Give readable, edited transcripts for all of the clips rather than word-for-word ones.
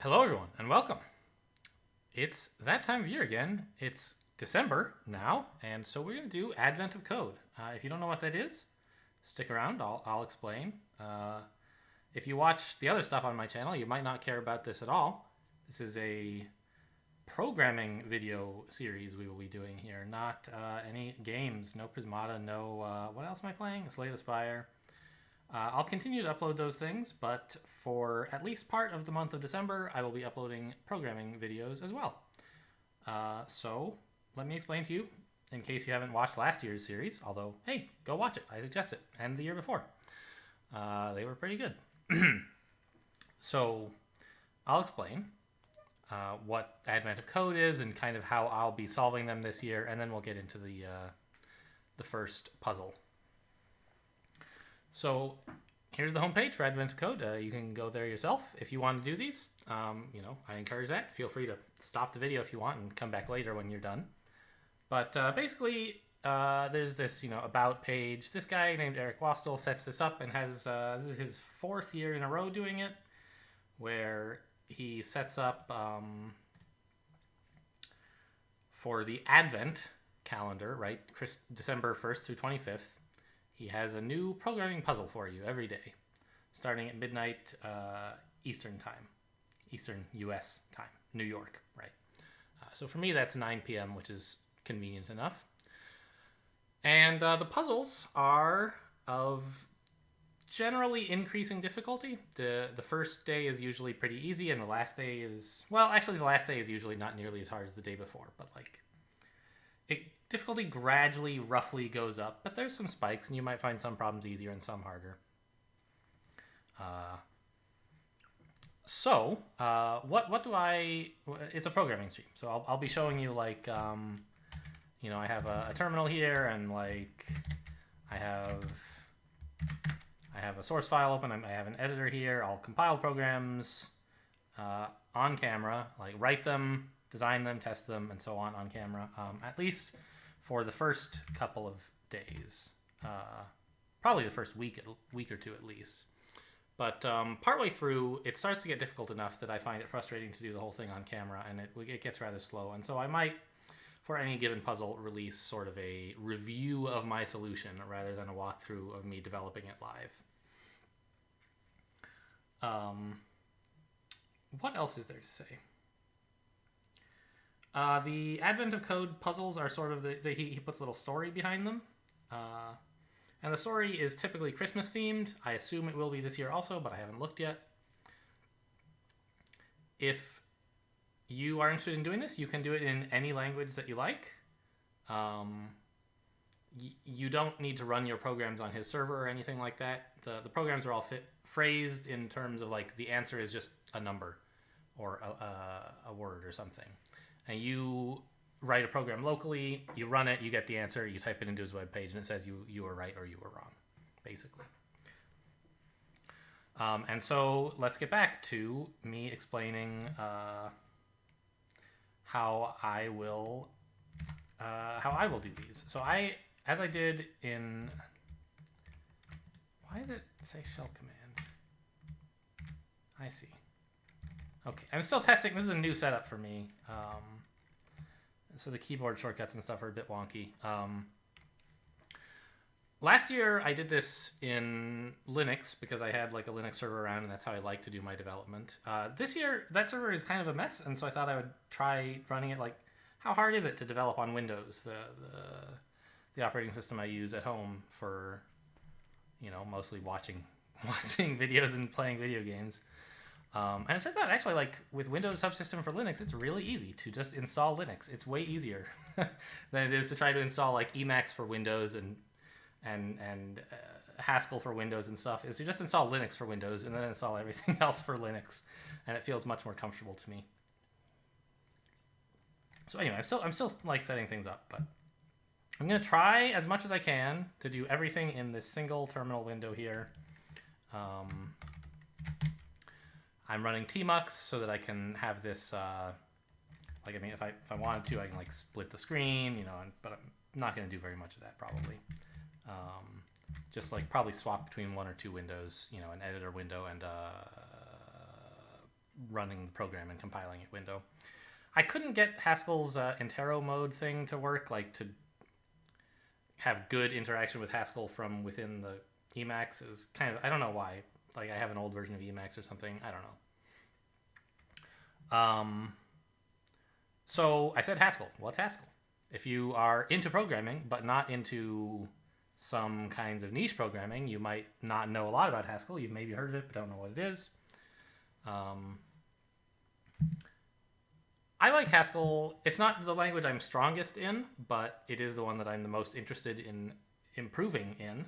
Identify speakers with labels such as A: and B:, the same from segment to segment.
A: Hello, everyone, and welcome. It's that time of year again. It's December now, and so we're going to do Advent of Code. If you don't know what that is, stick around. I'll explain. If you watch the other stuff on my channel, you might not care about this at all. This is a programming video series we will be doing here, not any games, no Prismata, no... what else am I playing? Slay the Spire. I'll continue to upload those things, but for at least part of the month of December, I will be uploading programming videos as well. So let me explain to you, in case you haven't watched last year's series, although, hey, go watch it. I suggest it. And the year before. They were pretty good. So I'll explain what Advent of Code is and kind of how I'll be solving them this year, and then we'll get into the first puzzle. So here's the homepage for Advent of Code. You can go there yourself if you want to do these. I encourage that. Feel free to stop the video if you want and come back later when you're done. But basically, there's this about page. This guy named Eric Wastel sets this up and has this is his fourth year in a row doing it, where he sets up for the Advent calendar, right? December 1st through 25th. He has a new programming puzzle for you every day, starting at midnight Eastern time, Eastern U.S. time, New York, right? So for me, that's 9 p.m., which is convenient enough. And the puzzles are of generally increasing difficulty. The first day is usually pretty easy, and the last day is... Well, actually, the last day is usually not nearly as hard as the day before, but difficulty gradually, roughly goes up, but there's some spikes, and you might find some problems easier and some harder. What do I... It's a programming stream, so I'll be showing you, I have a terminal here, and, I have a source file open, I have an editor here, I'll compile programs on camera, write them, design them, test them, and so on camera, at least for the first couple of days. Probably the first week or two at least. But partway through, it starts to get difficult enough that I find it frustrating to do the whole thing on camera, and it gets rather slow. And so I might, for any given puzzle, release sort of a review of my solution rather than a walkthrough of me developing it live. What else is there to say? The Advent of Code puzzles are sort of he puts a little story behind them. And the story is typically Christmas themed. I assume it will be this year also, but I haven't looked yet. If you are interested in doing this, you can do it in any language that you like. You don't need to run your programs on his server or anything like that. The programs are all phrased in terms of the answer is just a number or a word or something. And you write a program locally, you run it, you get the answer, you type it into his web page, and it says you were right or you were wrong, basically. And so let's get back to me explaining how I will do these. So as I did in... Why does it say shell command? I see. Okay, I'm still testing. This is a new setup for me. So the keyboard shortcuts and stuff are a bit wonky. Last year, I did this in Linux because I had a Linux server around, and that's how I like to do my development. This year, that server is kind of a mess, and so I thought I would try running it. How hard is it to develop on Windows, the operating system I use at home for, mostly watching videos and playing video games. And it turns out, actually, with Windows subsystem for Linux, it's really easy to just install Linux. It's way easier than it is to try to install Emacs for Windows and Haskell for Windows and stuff. Is to just install Linux for Windows and then install everything else for Linux, and it feels much more comfortable to me. So anyway, I'm still setting things up, but I'm gonna try as much as I can to do everything in this single terminal window here. I'm running tmux so that I can have this, if I wanted to, I can split the screen, but I'm not going to do very much of that probably. Just probably swap between one or two windows, an editor window and running the program and compiling it window. I couldn't get Haskell's Intero mode thing to work, like to have good interaction with Haskell from within the Emacs. Is kind of, I don't know why. Like I have an old version of Emacs or something. I don't know. So I said Haskell. What's Haskell? If you are into programming, but not into some kinds of niche programming, you might not know a lot about Haskell. You've maybe heard of it, but don't know what it is. I like Haskell. It's not the language I'm strongest in, but it is the one that I'm the most interested in improving in.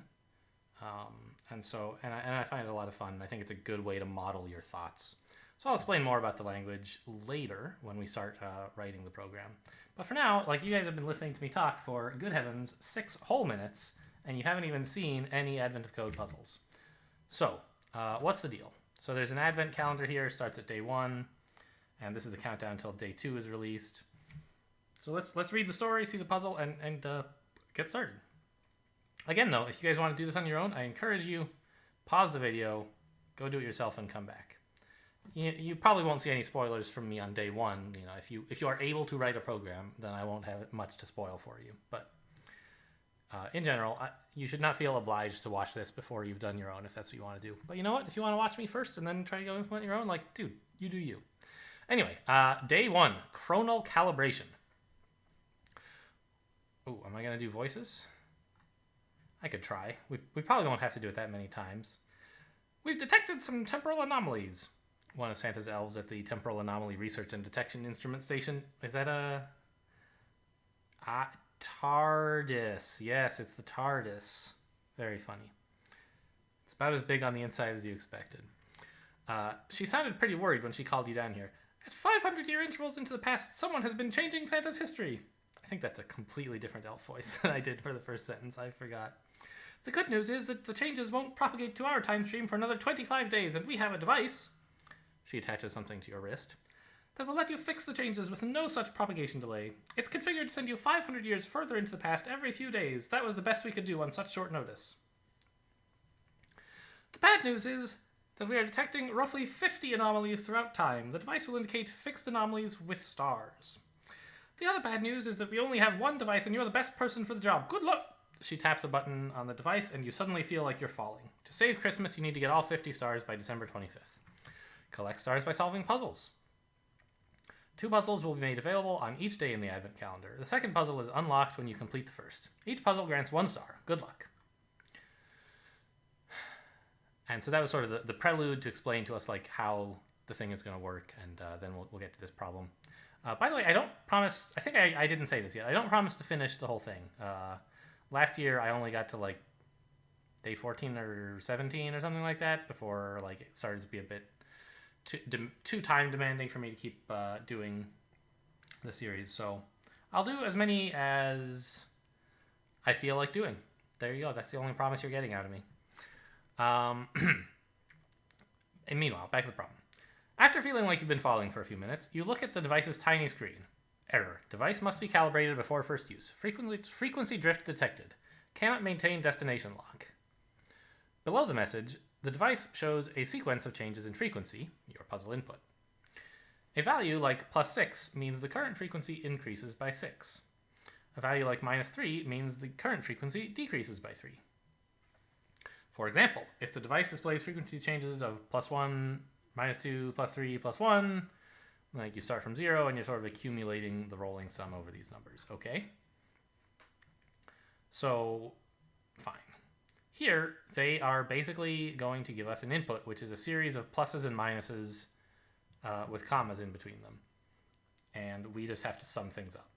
A: And I find it a lot of fun. I think it's a good way to model your thoughts. So I'll explain more about the language later when we start writing the program. But for now, like, you guys have been listening to me talk for, good heavens, 6 whole minutes, and you haven't even seen any Advent of Code puzzles. So what's the deal? So there's an Advent calendar here, starts at day 1, and this is the countdown until day 2 is released. So let's read the story, see the puzzle, and get started. Again, though, if you guys want to do this on your own, I encourage you, pause the video, go do it yourself, and come back. You probably won't see any spoilers from me on day 1. You know, if you are able to write a program, then I won't have much to spoil for you. But in general, you should not feel obliged to watch this before you've done your own, if that's what you want to do. But you know what? If you want to watch me first and then try to go implement your own, like, dude, you do you. Anyway, day 1, chronal calibration. Oh, am I going to do voices? I could try. We probably won't have to do it that many times. We've detected some temporal anomalies. One of Santa's elves at the Temporal Anomaly Research and Detection Instrument Station. Is that a... TARDIS. Yes, it's the TARDIS. Very funny. It's about as big on the inside as you expected. She sounded pretty worried when she called you down here. At 500-year intervals into the past, someone has been changing Santa's history. I think that's a completely different elf voice than I did for the first sentence. I forgot. The good news is that the changes won't propagate to our time stream for another 25 days, and we have a device... She attaches something to your wrist that will let you fix the changes with no such propagation delay. It's configured to send you 500 years further into the past every few days. That was the best we could do on such short notice. The bad news is that we are detecting roughly 50 anomalies throughout time. The device will indicate fixed anomalies with stars. The other bad news is that we only have one device and you're the best person for the job. Good luck! She taps a button on the device and you suddenly feel like you're falling. To save Christmas, you need to get all 50 stars by December 25th. Collect stars by solving puzzles. 2 puzzles will be made available on each day in the Advent calendar. The second puzzle is unlocked when you complete the first. Each puzzle grants 1 star. Good luck. And so that was sort of the prelude to explain to us like how the thing is going to work, and then we'll get to this problem. By the way, I don't promise... I think I didn't say this yet. I don't promise to finish the whole thing. Last year, I only got to like day 14 or 17 or something like that before like it started to be a bit too time demanding for me to keep doing the series. So I'll do as many as I feel like doing. There you go. That's the only promise you're getting out of me. And meanwhile, back to the problem. After feeling like you've been falling for a few minutes, you look at the device's tiny screen. Error. Device must be calibrated before first use. Frequency drift detected. Cannot maintain destination lock. Below the message, the device shows a sequence of changes in frequency, your puzzle input. A value like +6 means the current frequency increases by 6. A value like -3 means the current frequency decreases by 3. For example, if the device displays frequency changes of +1, -2, +3, +1, like you start from 0 and you're sort of accumulating the rolling sum over these numbers, okay? So, fine. Here, they are basically going to give us an input, which is a series of pluses and minuses with commas in between them. And we just have to sum things up.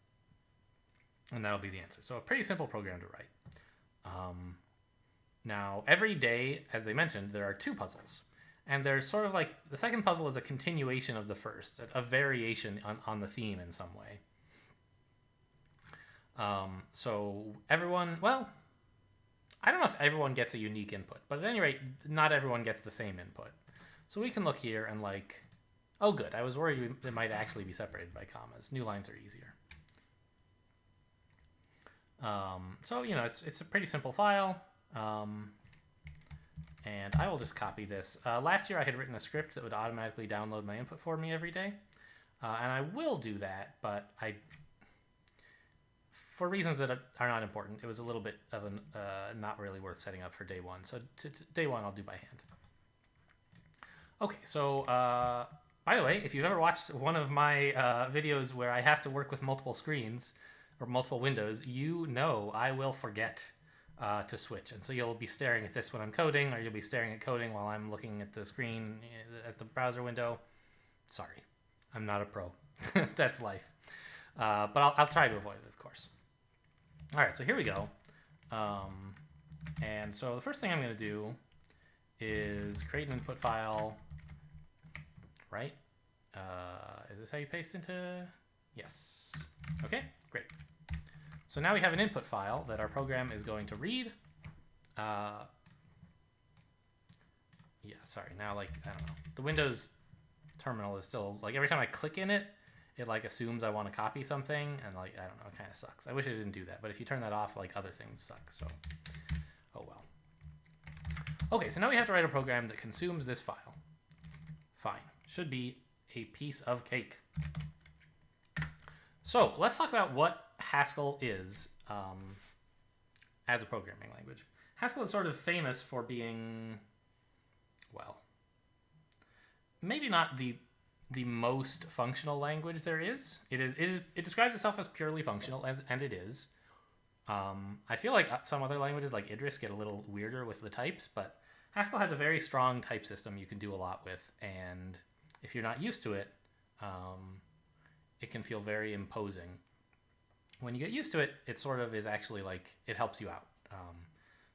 A: And that'll be the answer. So a pretty simple program to write. Now, every day, as they mentioned, there are 2 puzzles. And there's sort of like, the second puzzle is a continuation of the first, a variation on the theme in some way. So everyone, well, I don't know if everyone gets a unique input, but at any rate, not everyone gets the same input. So we can look here and like, oh good, I was worried it might actually be separated by commas. New lines are easier. So, you know, it's a pretty simple file. And I will just copy this. Last year I had written a script that would automatically download my input for me every day. And I will do that, but for reasons that are not important, it was a little bit of not really worth setting up for day one. So day one I'll do by hand. Okay, so by the way, if you've ever watched one of my videos where I have to work with multiple screens or multiple windows, you know I will forget to switch. And so you'll be staring at this when I'm coding, or you'll be staring at coding while I'm looking at the screen at the browser window. Sorry, I'm not a pro. That's life. But I'll try to avoid it, of course. All right, so here we go. And so the first thing I'm going to do is create an input file, right? Is this how you paste into? Yes. Okay, great. So now we have an input file that our program is going to read. Yeah, sorry. Now, like, I don't know. The Windows terminal is still, like, every time I click in it, it, like, assumes I want to copy something. And, like, I don't know. It kind of sucks. I wish it didn't do that. But if you turn that off, like, other things suck. So, oh, well. Okay, so now we have to write a program that consumes this file. Fine. Should be a piece of cake. So let's talk about what Haskell is as a programming language. Haskell is sort of famous for being, well, maybe not the most functional language there is. It describes itself as purely functional, and it is. I feel like some other languages like Idris get a little weirder with the types, but Haskell has a very strong type system you can do a lot with, and if you're not used to it, it can feel very imposing. When you get used to it, it sort of is actually like, it helps you out.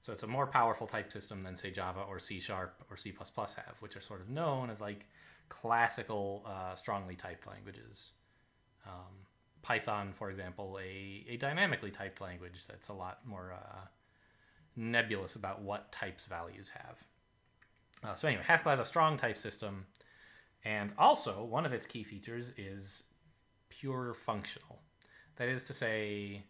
A: So it's a more powerful type system than, say, Java or C# or C++ have, which are sort of known as like classical, strongly typed languages. Python, for example, a dynamically typed language that's a lot more nebulous about what types values have. So anyway, Haskell has a strong type system, and also one of its key features is pure functional. That is to say,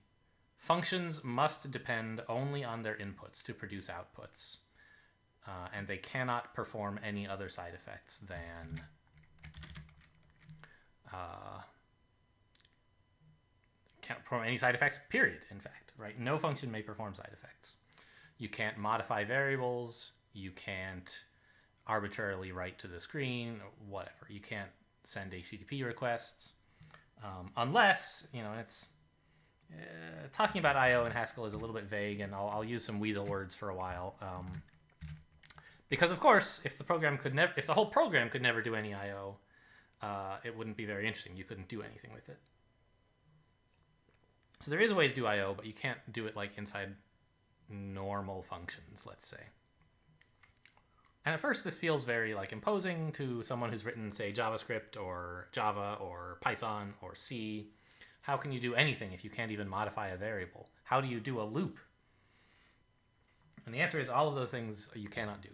A: functions must depend only on their inputs to produce outputs, and they cannot perform any other side effects than can't perform any side effects, period, in fact, right? No function may perform side effects. You can't modify variables, you can't arbitrarily write to the screen, or whatever. You can't send HTTP requests, unless, you know, it's talking about I/O in Haskell is a little bit vague, and I'll use some weasel words for a while, because of course, if the whole program could never do any I/O, it wouldn't be very interesting. You couldn't do anything with it. So there is a way to do I/O, but you can't do it like inside normal functions, let's say. And at first, this feels very like imposing to someone who's written, say, JavaScript or Java or Python or C. How can you do anything if you can't even modify a variable? How do you do a loop? And the answer is all of those things you cannot do.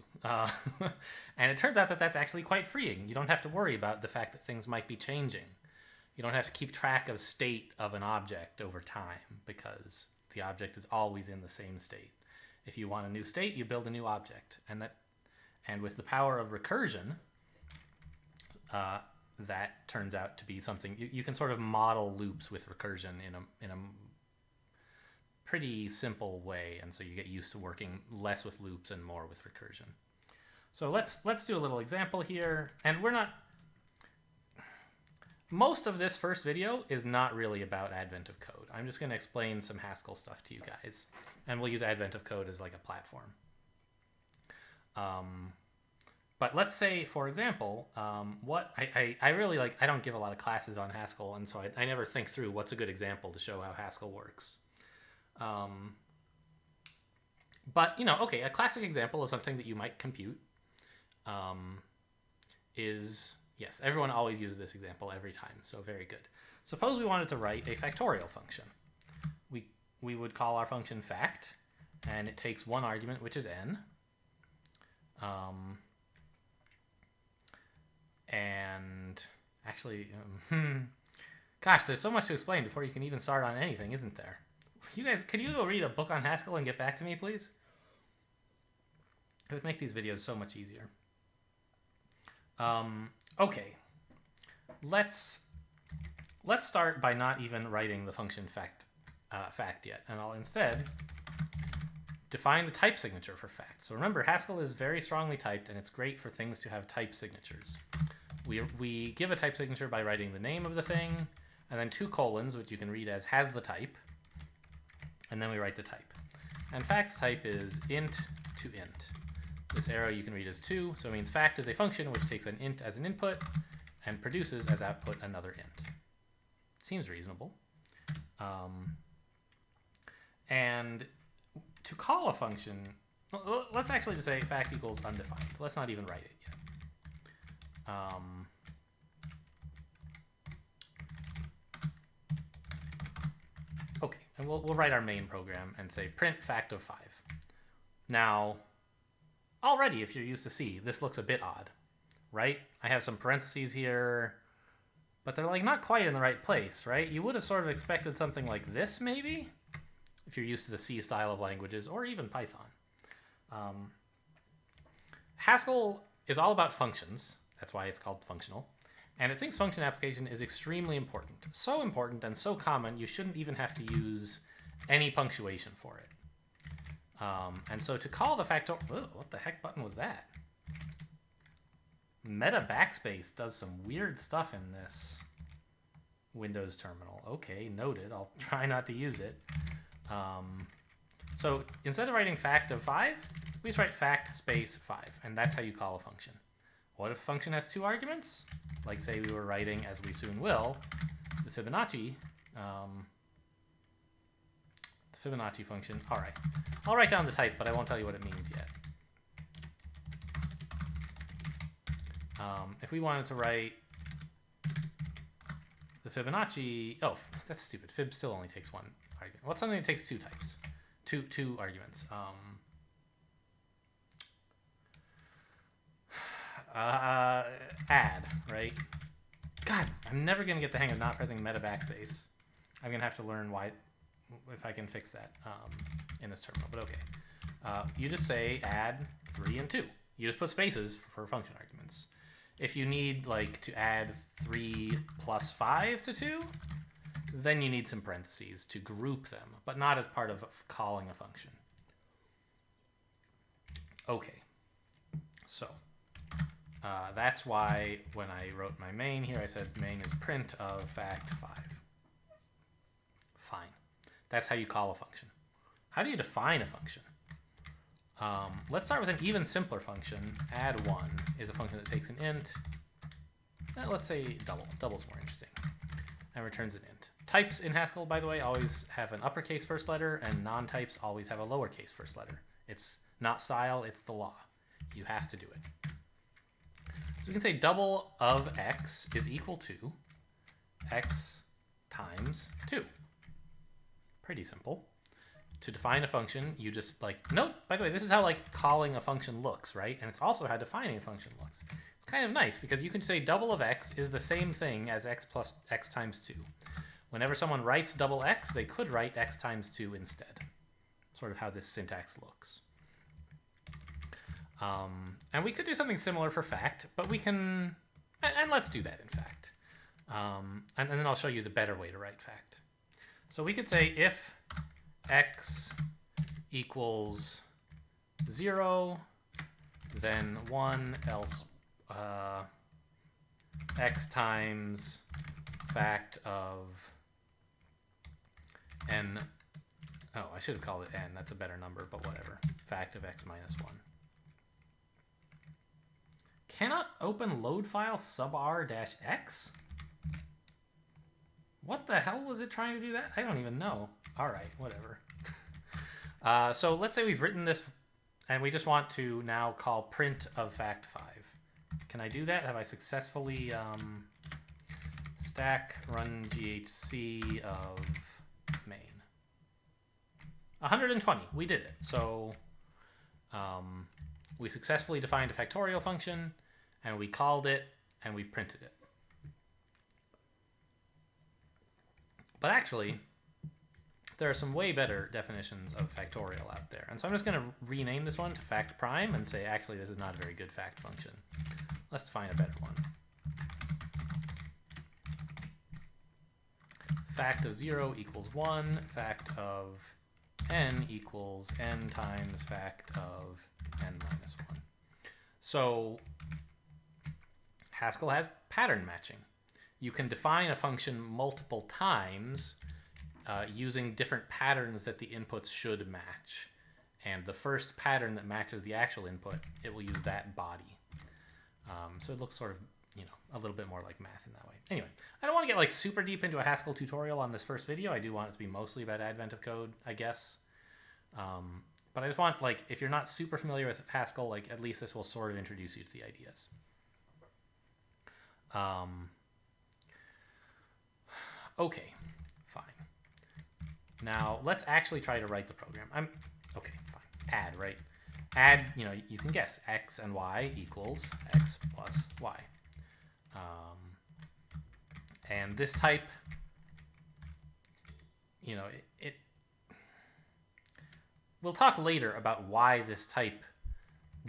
A: And it turns out that that's actually quite freeing. You don't have to worry about the fact that things might be changing. You don't have to keep track of state of an object over time, because the object is always in the same state. If you want a new state, you build a new object. And with the power of recursion, that turns out to be something you can sort of model loops with recursion in a pretty simple way, and so you get used to working less with loops and more with recursion. So let's do a little example here, and most of this first video is not really about Advent of Code. I'm just going to explain some Haskell stuff to you guys, and we'll use Advent of Code as like a platform. But let's say, for example, what I really like, I don't give a lot of classes on Haskell, and so I never think through what's a good example to show how Haskell works. But, you know, okay, a classic example of something that you might compute is, yes, everyone always uses this example every time, so very good. Suppose we wanted to write a factorial function. We would call our function fact, and it takes one argument, which is n. And actually, gosh, there's so much to explain before you can even start on anything, isn't there? You guys, could you go read a book on Haskell and get back to me, please? It would make these videos so much easier. Okay, let's start by not even writing the function fact yet, and I'll instead define the type signature for fact. So remember, Haskell is very strongly typed, and it's great for things to have type signatures. We give a type signature by writing the name of the thing, and then 2 colons, which you can read as has the type, and then we write the type. And fact's type is int to int. This arrow you can read as 2, so it means fact is a function which takes an int as an input and produces as output another int. Seems reasonable. And to call a function, let's actually just say fact equals undefined. Let's not even write it yet. Okay, and we'll write our main program and say print fact of 5. Now, already, if you're used to C, this looks a bit odd, right? I have some parentheses here, but they're like not quite in the right place, right? You would have sort of expected something like this, maybe, if you're used to the C style of languages, or even Python. Haskell is all about functions. That's why it's called functional. And it thinks function application is extremely important. So important and so common, you shouldn't even have to use any punctuation for it. And so to call the factor... Whoa, what the heck button was that? Meta backspace does some weird stuff in this Windows terminal. Okay, noted. I'll try not to use it. So instead of writing fact of 5, we just write fact space 5, and that's how you call a function. What if a function has 2 arguments? Like, say we were writing, as we soon will, the Fibonacci function. All right. I'll write down the type, but I won't tell you what it means yet. If we wanted to write the Fibonacci... Oh, that's stupid. Fib still only takes 1 argument. What's something that takes 2 types? Two arguments. Add, right? God, I'm never going to get the hang of not pressing meta backspace. I'm going to have to learn why, if I can fix that in this terminal, but okay. You just say add 3 and 2. You just put spaces for function arguments. If you need like to add 3 plus 5 to 2, then you need some parentheses to group them, but not as part of calling a function. Okay, so that's why when I wrote my main here, I said main is print of fact 5. Fine. That's how you call a function. How do you define a function? Let's start with an even simpler function. Add1 is a function that takes an int. Let's say double. Double's more interesting. And returns an int. Types in Haskell, by the way, always have an uppercase first letter, and non-types always have a lowercase first letter. It's not style, it's the law. You have to do it. So we can say double of x is equal to x times 2. Pretty simple. To define a function, you just note, by the way, this is how calling a function looks, right? And it's also how defining a function looks. It's kind of nice because you can say double of x is the same thing as x plus x times 2. Whenever someone writes double x, they could write x times 2 instead. Sort of how this syntax looks. And we could do something similar for fact, but we can, and let's do that in fact. And then I'll show you the better way to write fact. So we could say if x equals 0, then 1, else x times fact of n. Oh, I should have called it n. That's a better number, but whatever. Fact of x minus 1. Cannot open load file sub r-x? What the hell was it trying to do that? I don't even know. All right, whatever. So let's say we've written this and we just want to now call print of fact 5. Can I do that? Have I successfully stack run GHC of main? 120, we did it. So we successfully defined a factorial function and we called it and we printed it. But actually, there are some way better definitions of factorial out there. And so I'm just going to rename this one to fact prime and say, actually, this is not a very good fact function. Let's define a better one. Fact of 0 equals 1. Fact of n equals n times fact of n minus 1. So Haskell has pattern matching. You can define a function multiple times using different patterns that the inputs should match. And the first pattern that matches the actual input, it will use that body. So it looks sort of, a little bit more like math in that way. Anyway, I don't want to get like super deep into a Haskell tutorial on this first video. I do want it to be mostly about advent of code, I guess. But I just want, like, if you're not super familiar with Haskell, like, at least this will sort of introduce you to the ideas. Okay, fine. Now, let's actually try to write the program. Okay, fine. Add, right? Add, you can guess. X and Y equals X plus Y. And this type, we'll talk later about why this type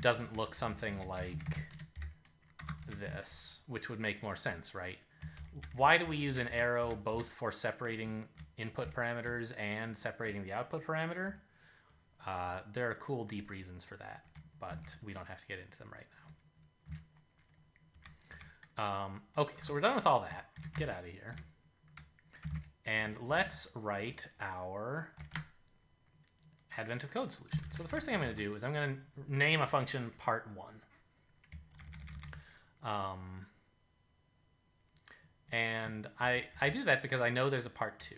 A: doesn't look something like this, which would make more sense, right? Why do we use an arrow both for separating input parameters and separating the output parameter? There are cool, deep reasons for that, but we don't have to get into them right now. Okay, so we're done with all that. Get out of here. And let's write our advent of code solution. So the first thing I'm going to do is I'm going to name a function part1. And I do that because I know there's a part 2.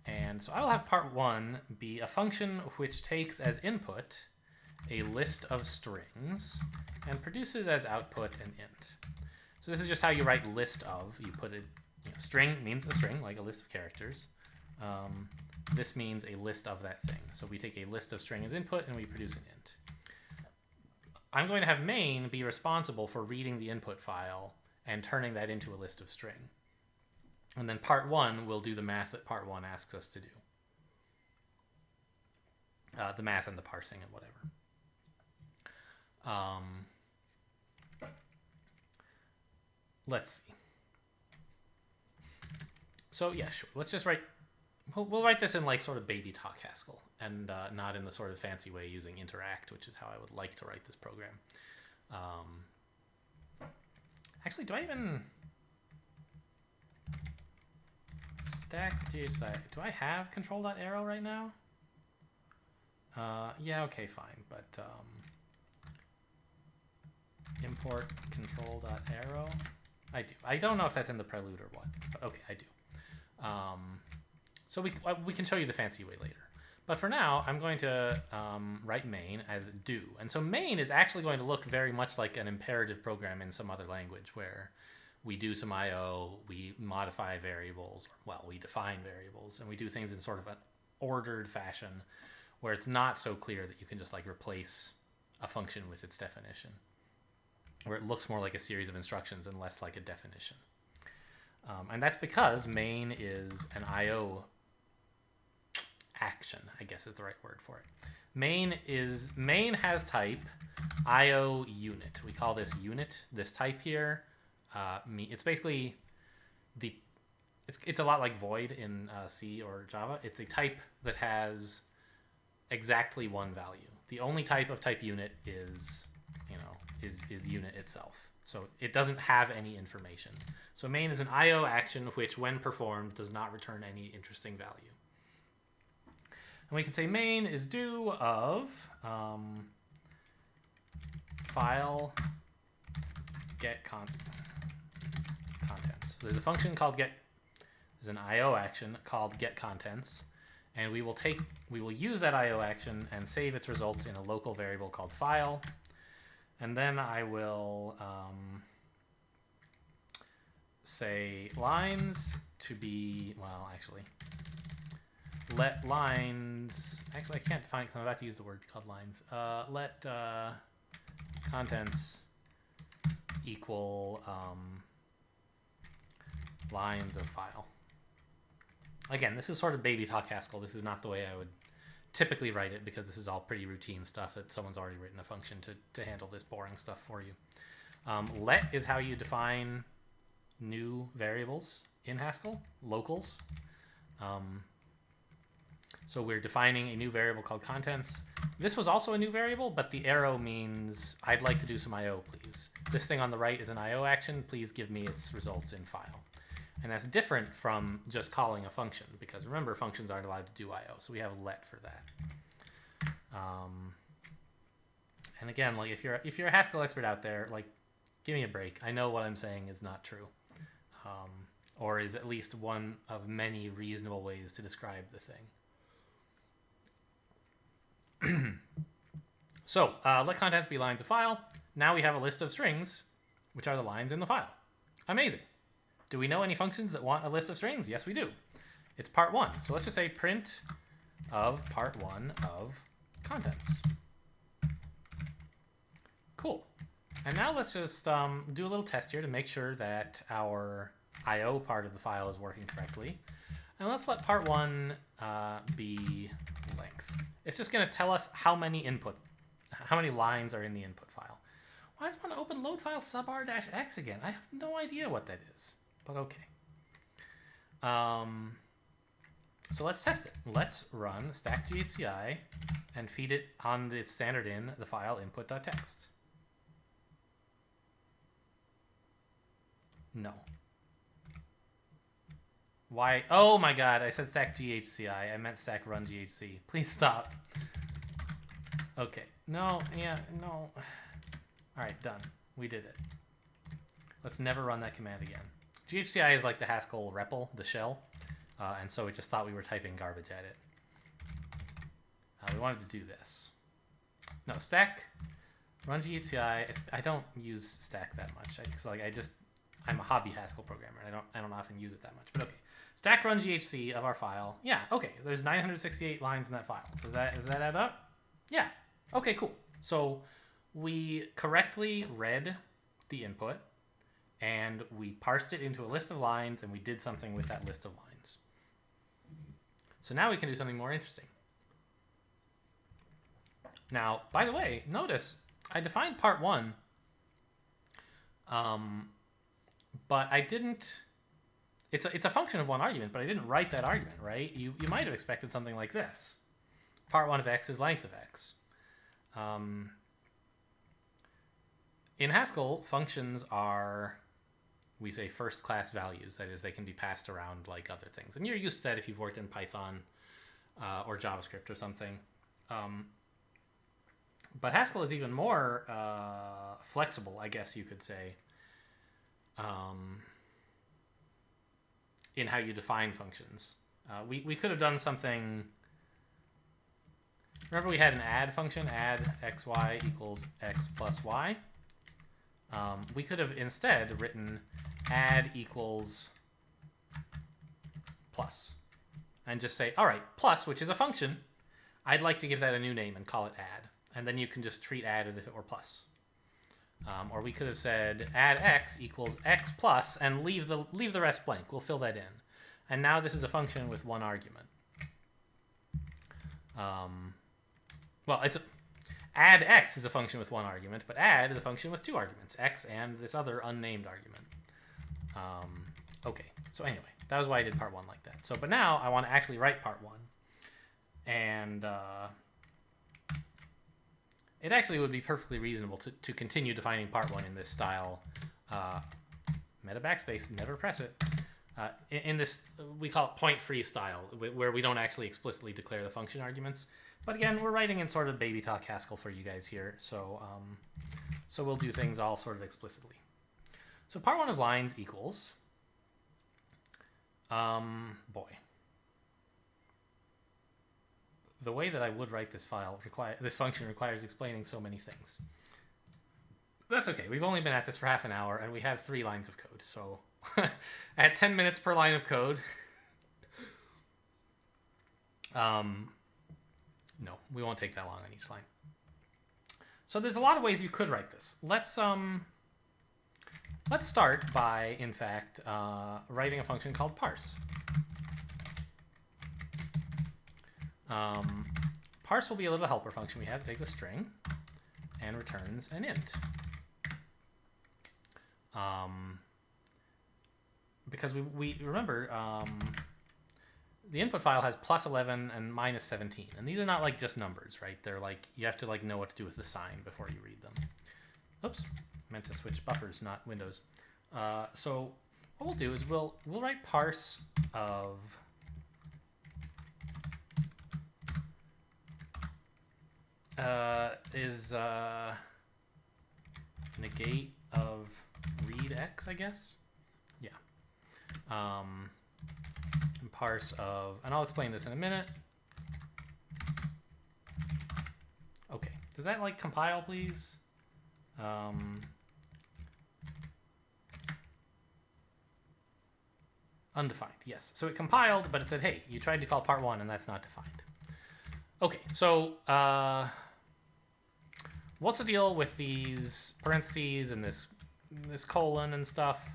A: And so I will have part1 be a function which takes as input a list of strings and produces as output an int. So this is just how you write list of. You put it, string means a string, like a list of characters. This means a list of that thing. So we take a list of string as input and we produce an int. I'm going to have main be responsible for reading the input file and turning that into a list of string. And then part1 will do the math that part1 asks us to do. The math and the parsing and whatever. Let's see. So yeah, sure. Let's just write. We'll write this in like sort of baby talk Haskell, and not in the sort of fancy way using interact, which is how I would like to write this program. Actually, do I even stack GHI? Do I have control.arrow right now? Yeah, okay, fine, but import control.arrow. I do. I don't know if that's in the prelude or what, but okay, I do. So we can show you the fancy way later. But for now, I'm going to write main as do. And so main is actually going to look very much like an imperative program in some other language where we do some I/O, we modify variables, well, we define variables, and we do things in sort of an ordered fashion where it's not so clear that you can just like replace a function with its definition, where it looks more like a series of instructions and less like a definition. And that's because main is an I/O action, I guess is the right word for it. Main has type IO unit. We call this unit. This type here, it's basically it's a lot like void in C or Java. It's a type that has exactly one value. The only type of type unit is unit itself. So it doesn't have any information. So main is an IO action which, when performed, does not return any interesting value. And we can say main is do of file get contents. So there's a function called get. There's an IO action called get contents, and we will use that IO action and save its results in a local variable called file. And then I will say lines to be, well, actually, let lines, actually I can't define it because I'm about to use the word called lines. Let contents equal lines of file. Again, this is sort of baby talk Haskell. This is not the way I would typically write it, because this is all pretty routine stuff that someone's already written a function to handle this boring stuff for you. Let is how you define new variables in Haskell, locals. So we're defining a new variable called contents. This was also a new variable, but the arrow means I'd like to do some I/O, please. This thing on the right is an I/O action. Please give me its results in file. And that's different from just calling a function, because remember, functions aren't allowed to do I/O, so we have let for that. And again, like if you're a Haskell expert out there, like, give me a break. I know what I'm saying is not true, or is at least one of many reasonable ways to describe the thing. So let contents be lines of file. Now we have a list of strings, which are the lines in the file. Amazing. Do we know any functions that want a list of strings? Yes, we do. It's part 1. So let's just say print of part 1 of contents. Cool. And now let's just do a little test here to make sure that our I/O part of the file is working correctly. And let's let part 1 be length. It's just going to tell us how many lines are in the input file. Why does one open load file sub r-x again? I have no idea what that is, but okay. So let's test it. Let's run stack ghci and feed it on the standard in the file input.txt. No. Why? Oh my god, I said stack ghci. I meant stack run ghc. Please stop. Okay. No, yeah, no. Alright, done. We did it. Let's never run that command again. ghci is like the Haskell REPL, the shell, and so it just thought we were typing garbage at it. We wanted to do this. No, stack run ghci. I don't use stack that much. I'm a hobby Haskell programmer. I don't often use it that much, but okay. Stack run ghc of our file. Yeah, okay. There's 968 lines in that file. Does that add up? Yeah. Okay, cool. So we correctly read the input, and we parsed it into a list of lines, and we did something with that list of lines. So now we can do something more interesting. Now, by the way, notice I defined part 1, but I didn't. It's a function of one argument, but I didn't write that argument, right? You might have expected something like this. Part 1 of x is length of x. In Haskell, functions are, we say, first-class values. That is, they can be passed around like other things. And you're used to that if you've worked in Python or JavaScript or something. But Haskell is even more flexible, I guess you could say, in how you define functions. We could have done something. Remember we had an add function, add xy equals x plus y. We could have instead written add equals plus and just say, all right, plus, which is a function, I'd like to give that a new name and call it add. And then you can just treat add as if it were plus. Or we could have said add x equals x plus and leave the rest blank. We'll fill that in. And now this is a function with one argument. Add x is a function with one argument, but add is a function with two arguments, x and this other unnamed argument. Okay, so anyway, that was why I did part 1 like that. But now I want to actually write part 1. And it actually would be perfectly reasonable to continue defining part 1 in this style. Meta backspace, never press it. In this, we call it point-free style, where we don't actually explicitly declare the function arguments. But again, we're writing in sort of baby talk Haskell for you guys here, so we'll do things all sort of explicitly. So part 1 of lines equals, boy. The way that I would write this this function requires explaining so many things. That's okay. We've only been at this for half an hour, and we have 3 lines of code. So at 10 minutes per line of code, no, we won't take that long on each line. So there's a lot of ways you could write this. Let's start by, in fact, writing a function called parse. Parse will be a little helper function we have. It takes a string and returns an int. Because we remember the input file has +11 and -17, and these are not like just numbers, right? They're like, you have to like know what to do with the sign before you read them. Oops, meant to switch buffers, not windows. So what we'll do is we'll write parse of negate of read x, I guess. Yeah. And parse of, and I'll explain this in a minute. Okay, does that like compile, please? Undefined, yes. So it compiled, but it said, hey, you tried to call part 1 and that's not defined. Okay, so what's the deal with these parentheses and this colon and stuff?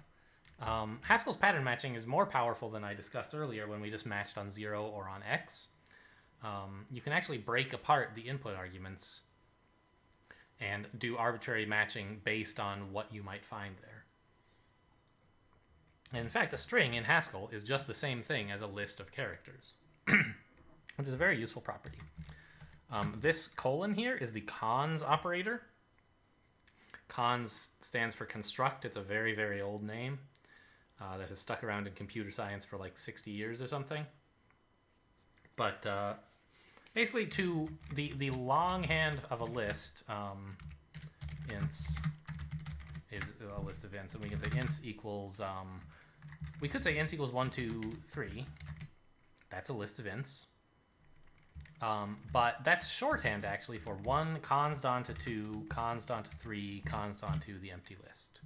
A: Haskell's pattern matching is more powerful than I discussed earlier when we just matched on 0 or on x. You can actually break apart the input arguments and do arbitrary matching based on what you might find there. And in fact, a string in Haskell is just the same thing as a list of characters, which is a very useful property. This colon here is the cons operator. Cons stands for construct. It's a very, very old name that has stuck around in computer science for like 60 years or something. But basically, to the longhand of a list, ints is a list of ints, and we can say ints equals, we could say ints equals 1, 2, 3. That's a list of ints. But that's shorthand actually for 1 const onto 2, const onto 3, const onto the empty list.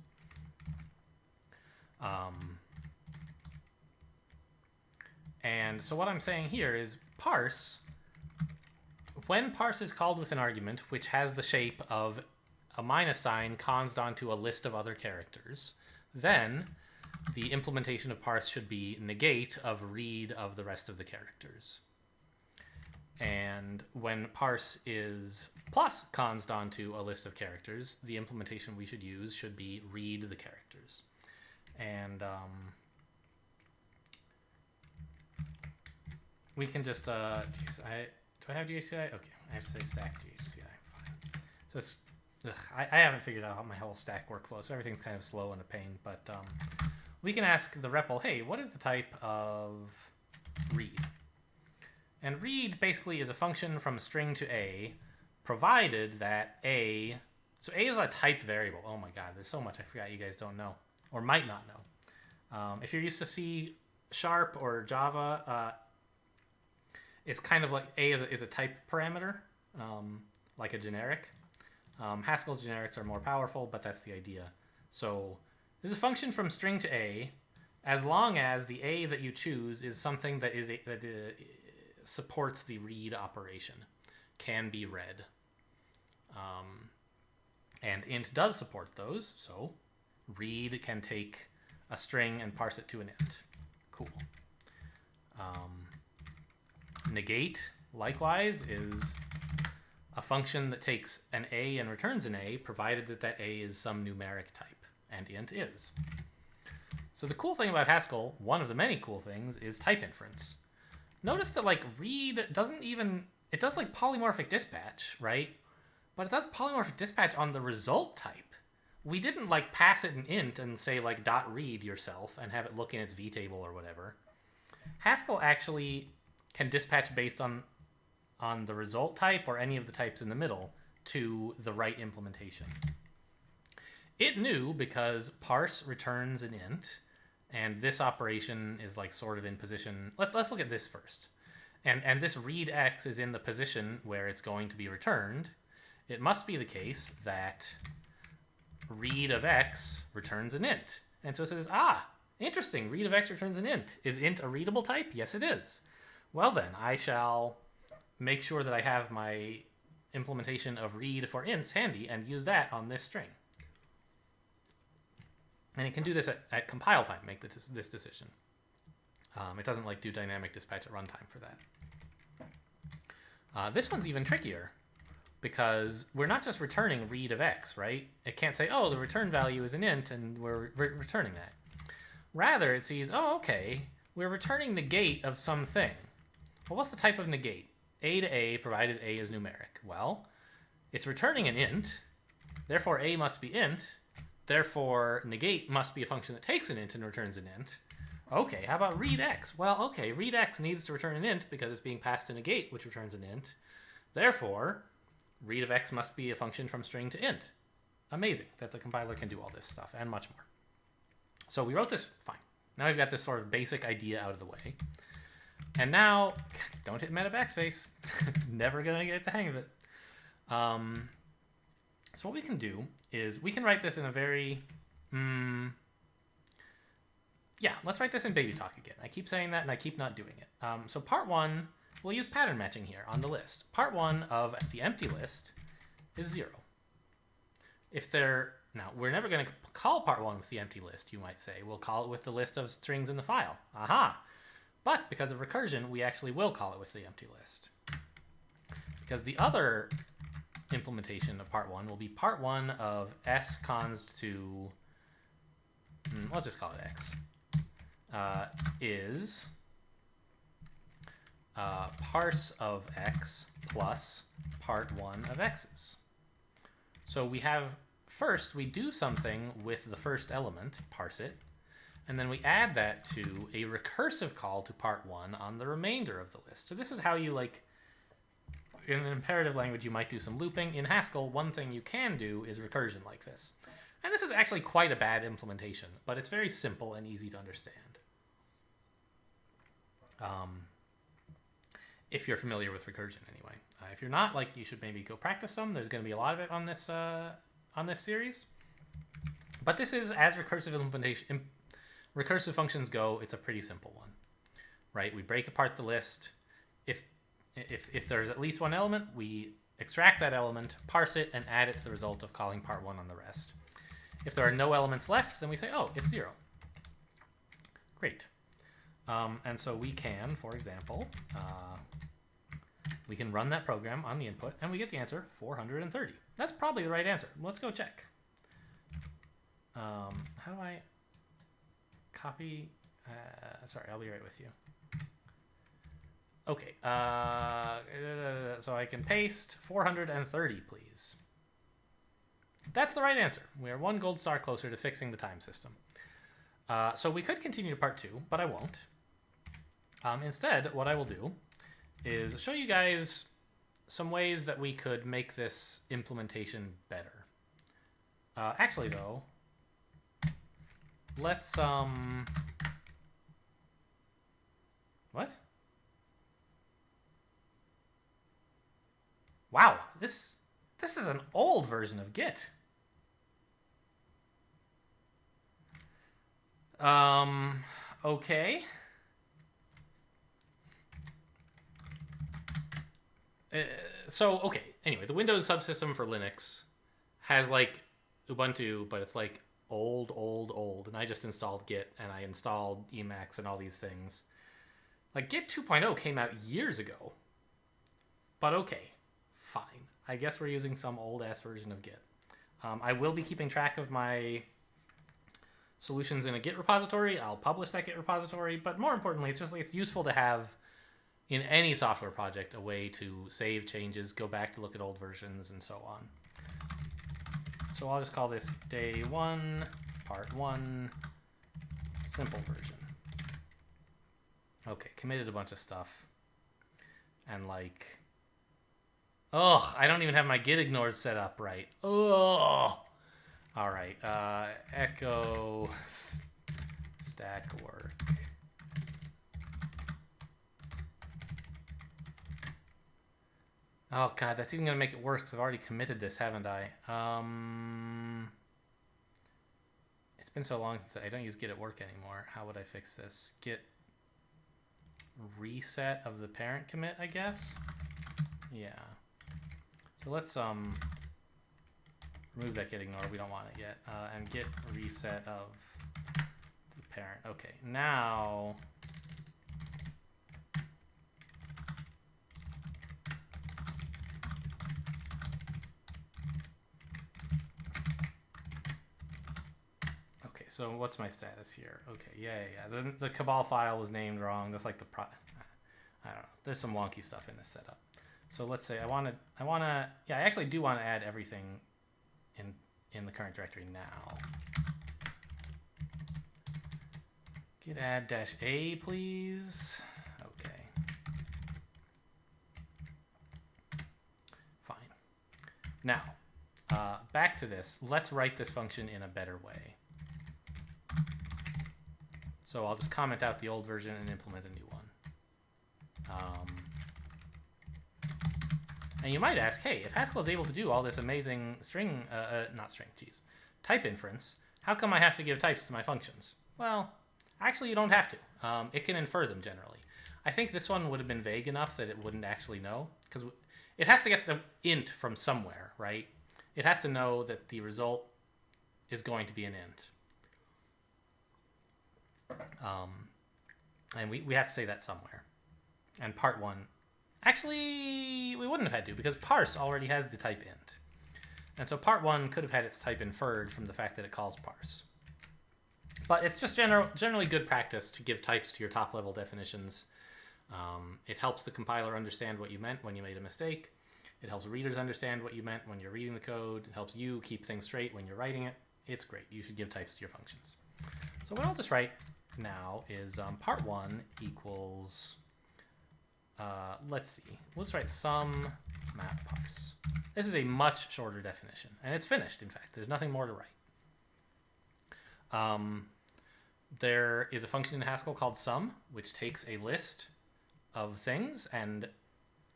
A: And so what I'm saying here is parse, when parse is called with an argument which has the shape of a minus sign const onto a list of other characters, then the implementation of parse should be negate of read of the rest of the characters. And when parse is plus const onto a list of characters, the implementation we should use should be read the characters. And we can just, do I have GHCI? Okay, I have to say stack GHCI. Fine. So it's, I haven't figured out how my whole stack workflow, so everything's kind of slow and a pain. But we can ask the REPL, hey, what is the type of read? And read basically is a function from a string to a, provided that a, so a is a typed variable. Oh my god, there's so much I forgot you guys don't know, or might not know. If you're used to C# or Java, it's kind of like a is a type parameter, like a generic. Haskell's generics are more powerful, but that's the idea. So this is a function from string to a, as long as the a that you choose is something that is supports the read operation, can be read. And int does support those, so read can take a string and parse it to an int. Cool. Negate, likewise, is a function that takes an a and returns an a, provided that that a is some numeric type, and int is. So the cool thing about Haskell, one of the many cool things, is type inference. Notice that like read doesn't even, it does like polymorphic dispatch, right? But it does polymorphic dispatch on the result type. We didn't like pass it an int and say like .read yourself and have it look in its vtable or whatever. Haskell actually can dispatch based on the result type or any of the types in the middle to the right implementation. It knew because parse returns an int, and this operation is like sort of in position. Let's look at this first. And this read x is in the position where it's going to be returned. It must be the case that read of x returns an int. And so it says, interesting, read of x returns an int. Is int a readable type? Yes, it is. Well then, I shall make sure that I have my implementation of read for ints handy and use that on this string. And it can do this at compile time, make this decision. It doesn't like do dynamic dispatch at runtime for that. This one's even trickier because we're not just returning read of x, right? It can't say, oh, the return value is an int and we're returning that. Rather, it sees, oh, okay, we're returning negate of something. Well, what's the type of negate? A to A, provided A is numeric. Well, it's returning an int, therefore A must be int, therefore negate must be a function that takes an int and returns an int. Okay, how about read x? Well, okay, read x needs to return an int because it's being passed to negate, which returns an int. Therefore, read of x must be a function from string to int. Amazing that the compiler can do all this stuff and much more. So we wrote this, fine. Now we've got this sort of basic idea out of the way. And now, don't hit meta backspace. Never gonna get the hang of it. So what we can do is we can write this in a very, yeah, let's write this in baby talk again. I keep saying that and I keep not doing it. So part one, we'll use pattern matching here on the list. Part one of the empty list is 0. Now, we're never going to call part one with the empty list, you might say. We'll call it with the list of strings in the file. Aha! But because of recursion, we actually will call it with the empty list. Because the other implementation of part one will be part one of s const to, let's just call it x, is parse of x plus part one of x's. So we have, first we do something with the first element, parse it, and then we add that to a recursive call to part one on the remainder of the list. So this is how you, like, in an imperative language, you might do some looping. In Haskell, one thing you can do is recursion like this. And this is actually quite a bad implementation, but it's very simple and easy to understand. If you're familiar with recursion, anyway. If you're not, like, you should maybe go practice some. There's going to be a lot of it on this series. But this is, as recursive functions go, it's a pretty simple one, right? We break apart the list. If there's at least one element, we extract that element, parse it, and add it to the result of calling part one on the rest. If there are no elements left, then we say, oh, it's 0. Great. And so we can, for example, we can run that program on the input, and we get the answer 430. That's probably the right answer. Let's go check. How do I copy? Sorry, I'll be right with you. Okay, so I can paste 430, please. That's the right answer. We are 1 gold star closer to fixing the time system. So we could continue to part 2, but I won't. Instead, what I will do is show you guys some ways that we could make this implementation better. Actually, though, let's... What? Wow, this is an old version of Git. Okay. Okay, anyway, the Windows subsystem for Linux has, like, Ubuntu, but it's, like, old, and I just installed Git, and I installed Emacs and all these things. Like, Git 2.0 came out years ago. But okay, fine. I guess we're using some old-ass version of Git. I will be keeping track of my solutions in a Git repository. I'll publish that Git repository, but more importantly, it's useful to have in any software project a way to save changes, go back to look at old versions, and so on. So I'll just call this day 1, part 1, simple version. Okay, committed a bunch of stuff. And like, oh, I don't even have my git ignores set up right. Oh, all right. Echo stack work. Oh god, that's even gonna make it worse because I've already committed this, haven't I? It's been so long since I don't use git at work anymore. How would I fix this? Git reset of the parent commit, I guess. Yeah. So let's remove that git ignore. We don't want it yet. And git reset of the parent. Okay. Now So what's my status here? Okay, yeah. The Cabal file was named wrong. That's like I don't know. There's some wonky stuff in this setup. So let's say I actually do want to add everything in the current directory now. Git add -a, please. Okay. Fine. Now, back to this. Let's write this function in a better way. So I'll just comment out the old version and implement a new one. And you might ask, hey, if Haskell is able to do all this amazing type inference, how come I have to give types to my functions? Well, actually, you don't have to. It can infer them generally. I think this one would have been vague enough that it wouldn't actually know, because it has to get the int from somewhere, right? It has to know that the result is going to be an int. And we have to say that somewhere. And part one, actually, we wouldn't have had to, because parse already has the type int. And so part one could have had its type inferred from the fact that it calls parse. But it's just generally good practice to give types to your top-level definitions. It helps the compiler understand what you meant when you made a mistake. It helps readers understand what you meant when you're reading the code. It helps you keep things straight when you're writing it. It's great. You should give types to your functions. So what I'll just write now is part one equals, let's see, we'll just write sum map parse. This is a much shorter definition, and it's finished, in fact. There's nothing more to write. There is a function in Haskell called sum, which takes a list of things and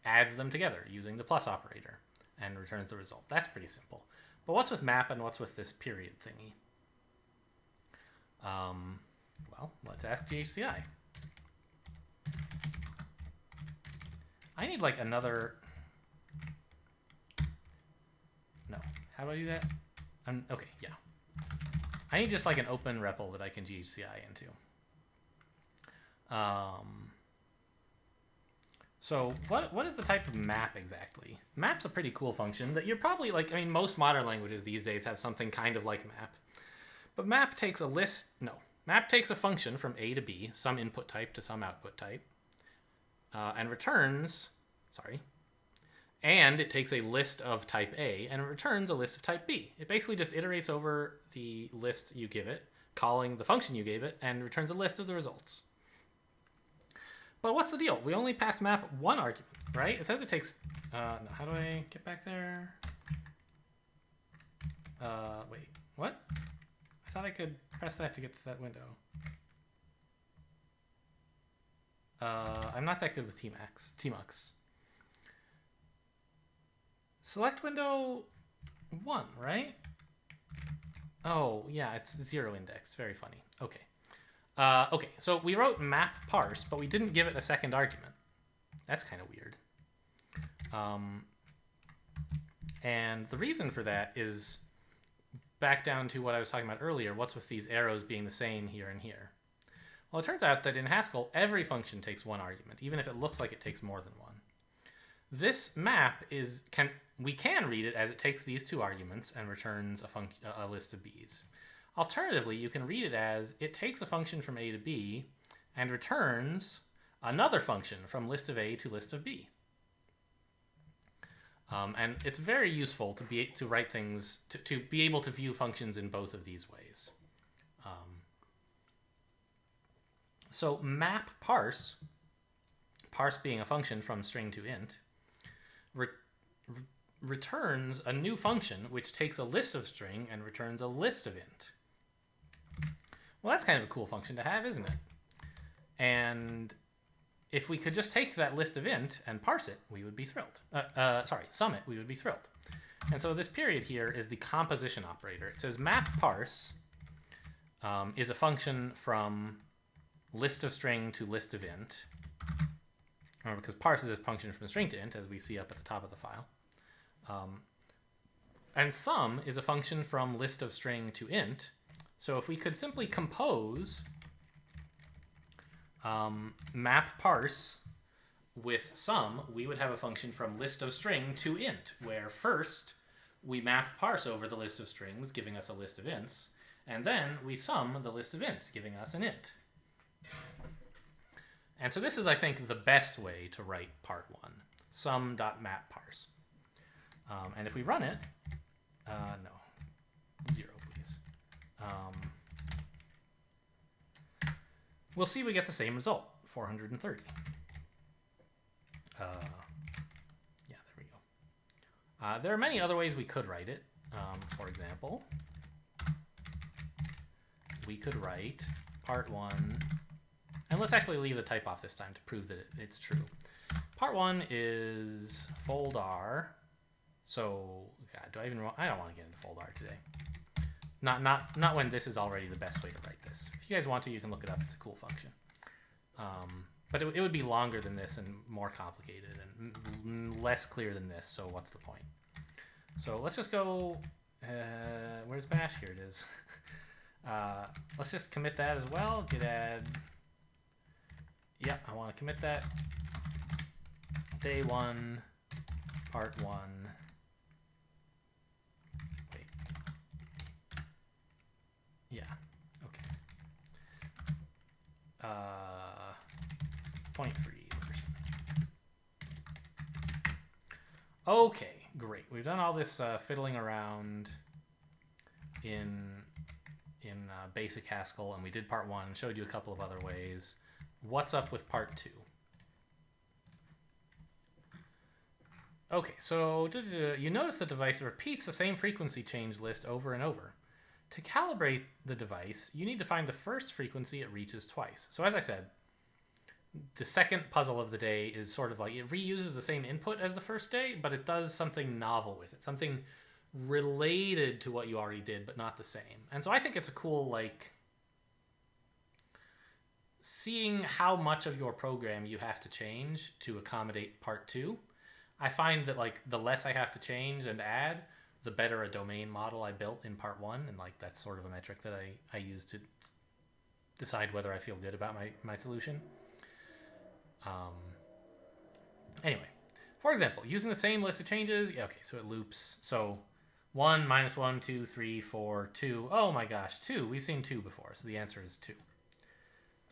A: adds them together using the plus operator and returns the result. That's pretty simple. But what's with map and what's with this period thingy? Well, let's ask GHCI. I need like another... No. How do I do that? Okay, yeah. I need just like an open REPL that I can GHCI into. So what is the type of map exactly? Map's a pretty cool function that you're probably like, I mean, most modern languages these days have something kind of like map. But map takes map takes a function from A to B, some input type to some output type, and returns, and it takes a list of type A and it returns a list of type B. It basically just iterates over the list you give it, calling the function you gave it, and returns a list of the results. But what's the deal? We only passed map one argument, right? It says it takes, no, how do I get back there? Wait, what? I thought I could press that to get to that window. I'm not that good with Tmux. Select window 1, right? Oh, yeah, it's 0 indexed. Very funny. Okay. Okay, so we wrote map parse, but we didn't give it a second argument. That's kind of weird. And the reason for that is back down to what I was talking about earlier. What's with these arrows being the same here and here? Well, it turns out that in Haskell, every function takes one argument, even if it looks like it takes more than one. This map we can read it as it takes these two arguments and returns a list of B's. Alternatively, you can read it as it takes a function from A to B and returns another function from list of A to list of B. And it's very useful to write things, to be able to view functions in both of these ways. So map parse being a function from string to int, returns a new function which takes a list of string and returns a list of int. Well, that's kind of a cool function to have, isn't it? And if we could just take that list of int and parse it, we would be thrilled. Sum it, we would be thrilled. And so this period here is the composition operator. It says map parse is a function from list of string to list of int. Remember, because parse is a function from string to int, as we see up at the top of the file. And sum is a function from list of string to int. So if we could simply compose map parse with sum, we would have a function from list of string to int, where first we map parse over the list of strings, giving us a list of ints, And then we sum the list of ints, giving us an int. And so this is, I think, the best way to write part 1, sum.mapparse. And if we run it, no, 0, please. We'll see we get the same result, 430. Yeah, there we go. There are many other ways we could write it. For example, we could write part 1, and let's actually leave the type off this time to prove that it's true. Part 1 is fold_r. So, God, I don't want to get into fold_r today. Not when this is already the best way to write this. If you guys want to, you can look it up. It's a cool function. But it would be longer than this and more complicated and less clear than this, so what's the point? So let's just go, where's bash? Here it is. Let's just commit that as well. Git add, yeah, I want to commit that. Day 1, part 1. Wait. Yeah, okay. Point free version. Okay, great. We've done all this fiddling around in basic Haskell, and we did part 1 and showed you a couple of other ways. What's up with part 2? Okay, so you notice the device repeats the same frequency change list over and over. To calibrate the device, you need to find the first frequency it reaches twice. So as I said, the second puzzle of the day is sort of like it reuses the same input as the first day, but it does something novel with it, something related to what you already did, but not the same. And so I think it's a cool, like, seeing how much of your program you have to change to accommodate part 2. I find that, like, the less I have to change and add, the better a domain model I built in part 1. And, like, that's sort of a metric that I use to decide whether I feel good about my solution. Anyway, for example, using the same list of changes, yeah, okay, so it loops. So 1, -1, 2, 3, 4, 2. Oh my gosh, 2. We've seen 2 before, so the answer is 2.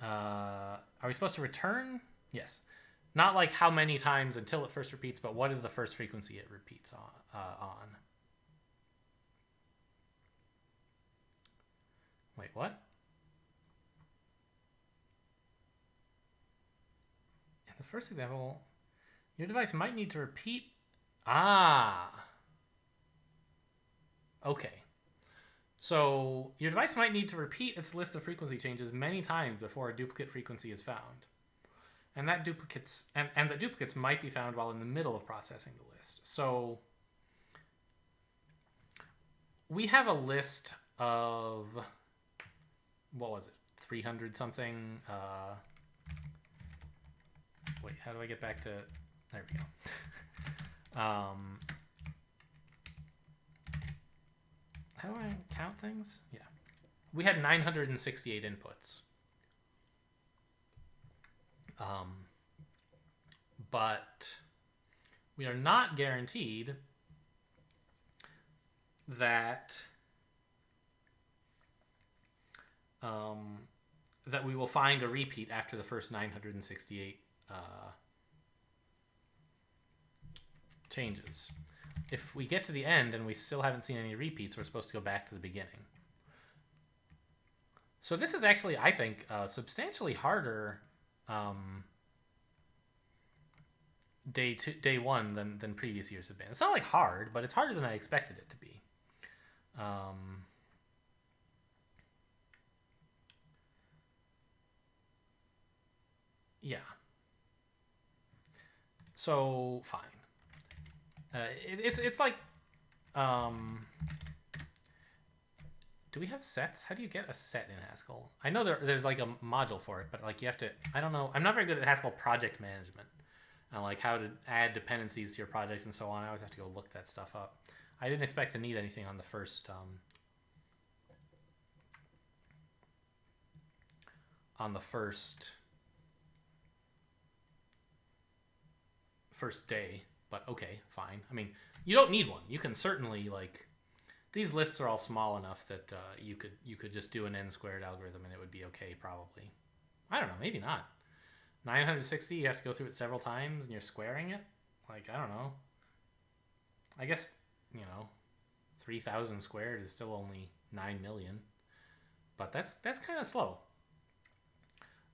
A: Are we supposed to return? Yes. Not like how many times until it first repeats, but what is the first frequency it repeats on? Wait, what? In the first example, your device might need to repeat. Okay. So your device might need to repeat its list of frequency changes many times before a duplicate frequency is found. And that duplicates and the duplicates might be found while in the middle of processing the list. So we have a list of, what was it, 300 something. Wait, how do I get back to, there we go. How do I count things? Yeah. We had 968 inputs. But we are not guaranteed that that we will find a repeat after the first 968 changes. If we get to the end and we still haven't seen any repeats, we're supposed to go back to the beginning. So this is actually, I think, substantially harder day 1 than previous years have been. It's not like hard, but it's harder than I expected it to be. Yeah. So fine. It's like, do we have sets? How do you get a set in Haskell? I know there's like a module for it, but like you have to, I don't know. I'm not very good at Haskell project management and like how to add dependencies to your project and so on. I always have to go look that stuff up. I didn't expect to need anything on the first first day, but okay, fine. I mean, you don't need one. You can certainly like these lists are all small enough that you could just do an n squared algorithm and it would be okay probably. I don't know, maybe not. 960, you have to go through it several times and you're squaring it? Like, I don't know. I guess, 3,000 squared is still only 9 million. But that's kind of slow.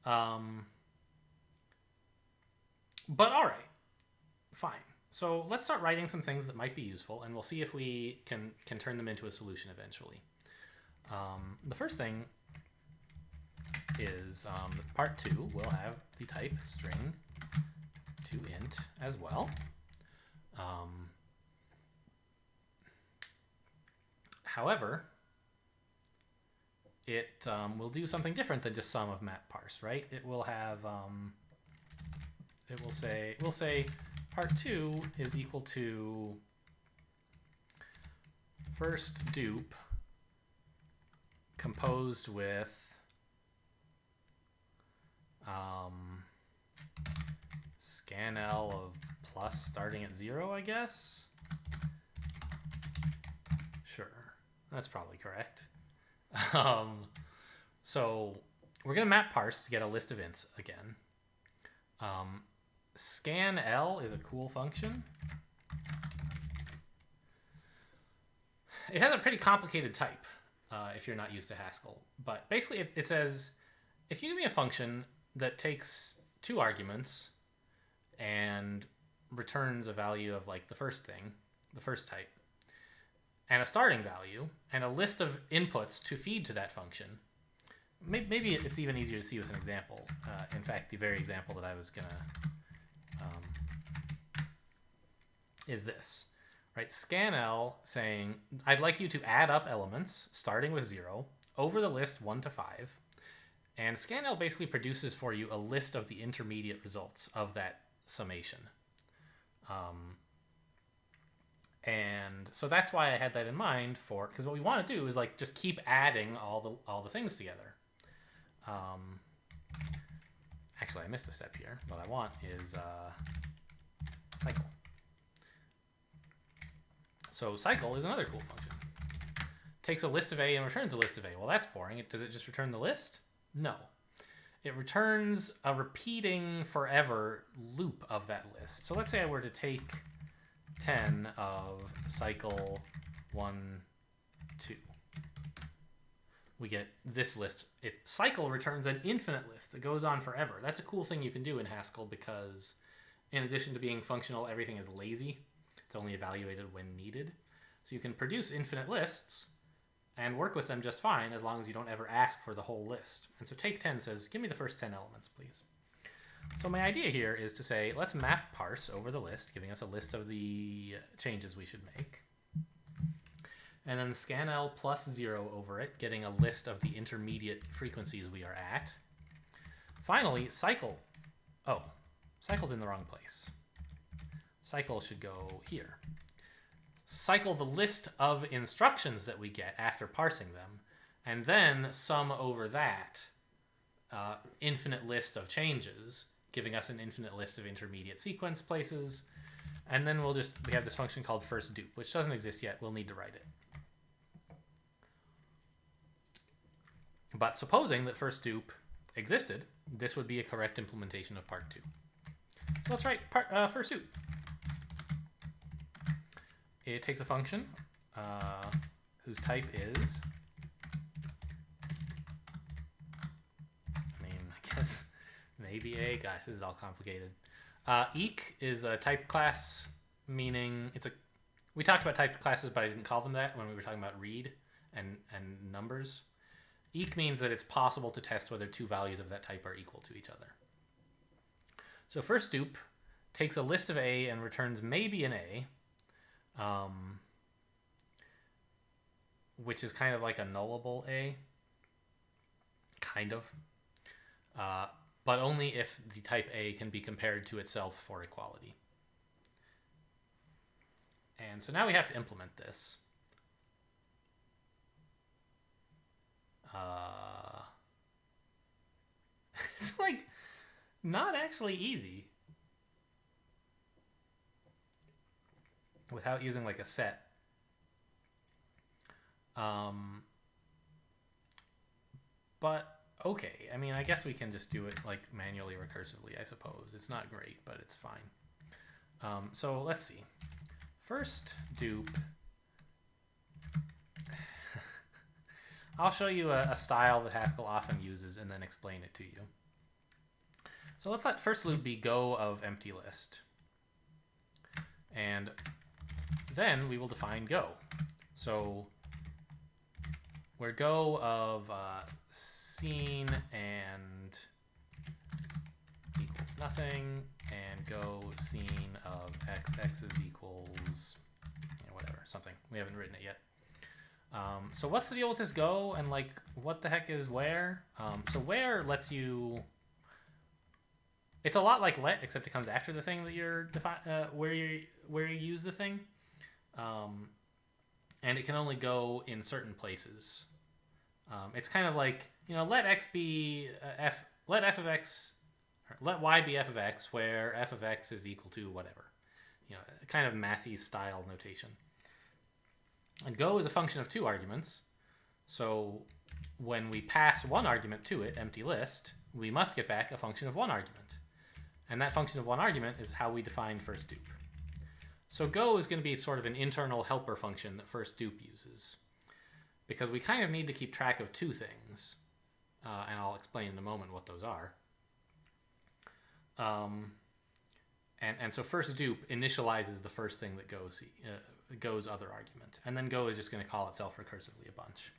A: But all right, fine. So let's start writing some things that might be useful, and we'll see if we can turn them into a solution eventually. The first thing is part 2 will have the type string to int as well. However, it will do something different than just sum of map parse, right? It will have we'll say part 2 is equal to first dupe composed with scanl of plus starting at 0, I guess. Sure, that's probably correct. So we're going to map parse to get a list of ints again. Scanl is a cool function. It has a pretty complicated type if you're not used to Haskell. But basically it says, if you give me a function that takes 2 arguments and returns a value of like the first thing, the first type, and a starting value, and a list of inputs to feed to that function. Maybe it's even easier to see with an example. In fact, the very example that I was going to... is this. Right? Scanl saying, I'd like you to add up elements, starting with 0, over the list 1 to 5. And scanl basically produces for you a list of the intermediate results of that summation. And so that's why I had that in mind for, because what we want to do is like just keep adding all the things together. Actually, I missed a step here. What I want is cycle. So cycle is another cool function. Takes a list of A and returns a list of A. Well, that's boring. Does it just return the list? No. It returns a repeating forever loop of that list. So let's say I were to take 10 of cycle 1, 2. We get this list. Cycle returns an infinite list that goes on forever. That's a cool thing you can do in Haskell because in addition to being functional, everything is lazy. It's only evaluated when needed. So you can produce infinite lists and work with them just fine as long as you don't ever ask for the whole list. And so take 10 says, give me the first 10 elements, please. So my idea here is to say, let's map parse over the list, giving us a list of the changes we should make. And then scanl plus 0 over it, getting a list of the intermediate frequencies we are at. Finally, cycle. Oh, cycle's in the wrong place. Cycle should go here. Cycle the list of instructions that we get after parsing them, and then sum over that infinite list of changes, giving us an infinite list of intermediate sequence places. And then we have this function called first dupe, which doesn't exist yet. We'll need to write it. But supposing that first dupe existed, this would be a correct implementation of part 2. So let's write first dupe. It takes a function whose type is, I guess maybe A. Gosh, this is all complicated. Eq is a type class, meaning we talked about type classes, but I didn't call them that when we were talking about read and numbers. Eq means that it's possible to test whether 2 values of that type are equal to each other. So first dupe takes a list of A and returns maybe an A, which is kind of like a nullable A, kind of, but only if the type A can be compared to itself for equality. And so now we have to implement this. It's like not actually easy without using like a set. But okay, I mean, I guess we can just do it like manually recursively, I suppose. It's not great, but it's fine. So let's see. First dupe. I'll show you a style that Haskell often uses and then explain it to you. So let's let first loop be go of empty list. And then we will define go. So where go of scene and equals nothing, and go scene of x is equals whatever, something. We haven't written it yet. So what's the deal with this go, and like what the heck is where? So where lets you. It's a lot like let, except it comes after the thing that you're where you use the thing, and it can only go in certain places. It's kind of like, let x be let f of x, let y be f of x, where f of x is equal to whatever, kind of mathy style notation. And go is a function of 2 arguments, so when we pass one argument to it, empty list, we must get back a function of 1 argument. And that function of 1 argument is how we define first dupe. So go is going to be sort of an internal helper function that first dupe uses, because we kind of need to keep track of 2 things, and I'll explain in a moment what those are. And so first dupe initializes the first thing that go's other argument, and then go is just going to call itself recursively a bunch.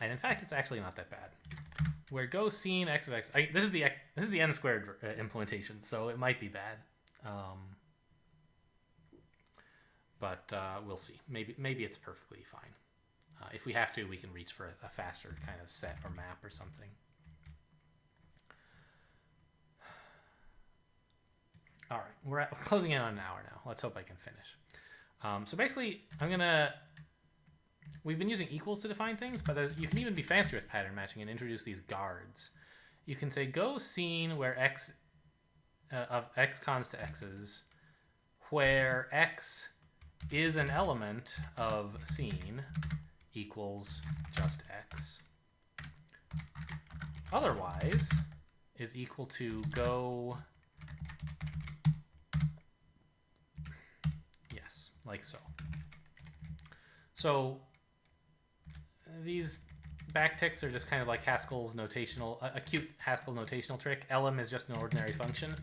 A: And in fact, it's actually not that bad. Where go scene x of x, this is the n squared implementation, so it might be bad, but we'll see. Maybe it's perfectly fine. If we have to, we can reach for a faster kind of set or map or something. All right, we're closing in on an hour now. Let's hope I can finish. So basically, we've been using equals to define things, but you can even be fancier with pattern matching and introduce these guards. You can say go scene where x of x cons to x's, where x is an element of scene equals just x. Otherwise is equal to go, yes, like so. So these backticks are just kind of like Haskell's notational, a cute Haskell notational trick. Elem is just an ordinary function.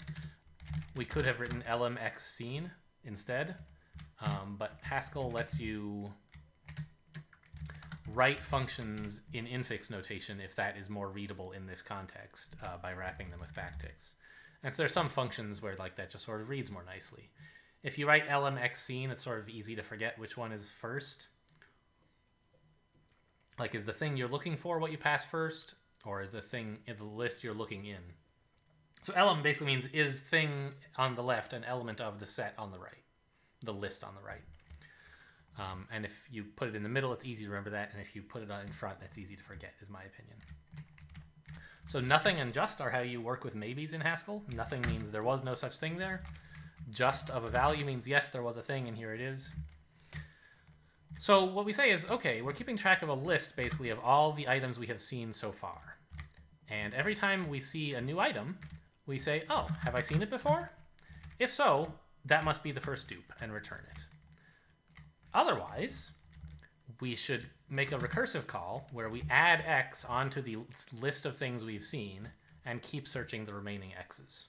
A: We could have written elem x scene instead, but Haskell lets you write functions in infix notation if that is more readable in this context, by wrapping them with backticks. And so there's some functions where like that just sort of reads more nicely. If you write elem x scene, it's sort of easy to forget which one is first. Like, is the thing you're looking for what you pass first, or is the thing in the list you're looking in? So elem basically means is thing on the left an element of the set on the right, the list on the right. And if you put it in the middle, it's easy to remember that, and if you put it in front, it's easy to forget, is my opinion. So nothing and just are how you work with maybes in Haskell. Nothing means there was no such thing there. Just of a value means yes, there was a thing, and here it is. So what we say is, okay, we're keeping track of a list, basically, of all the items we have seen so far. And every time we see a new item, we say, oh, have I seen it before? If so, that must be the first dupe, and return it. Otherwise, we should make a recursive call where we add x onto the list of things we've seen and keep searching the remaining x's.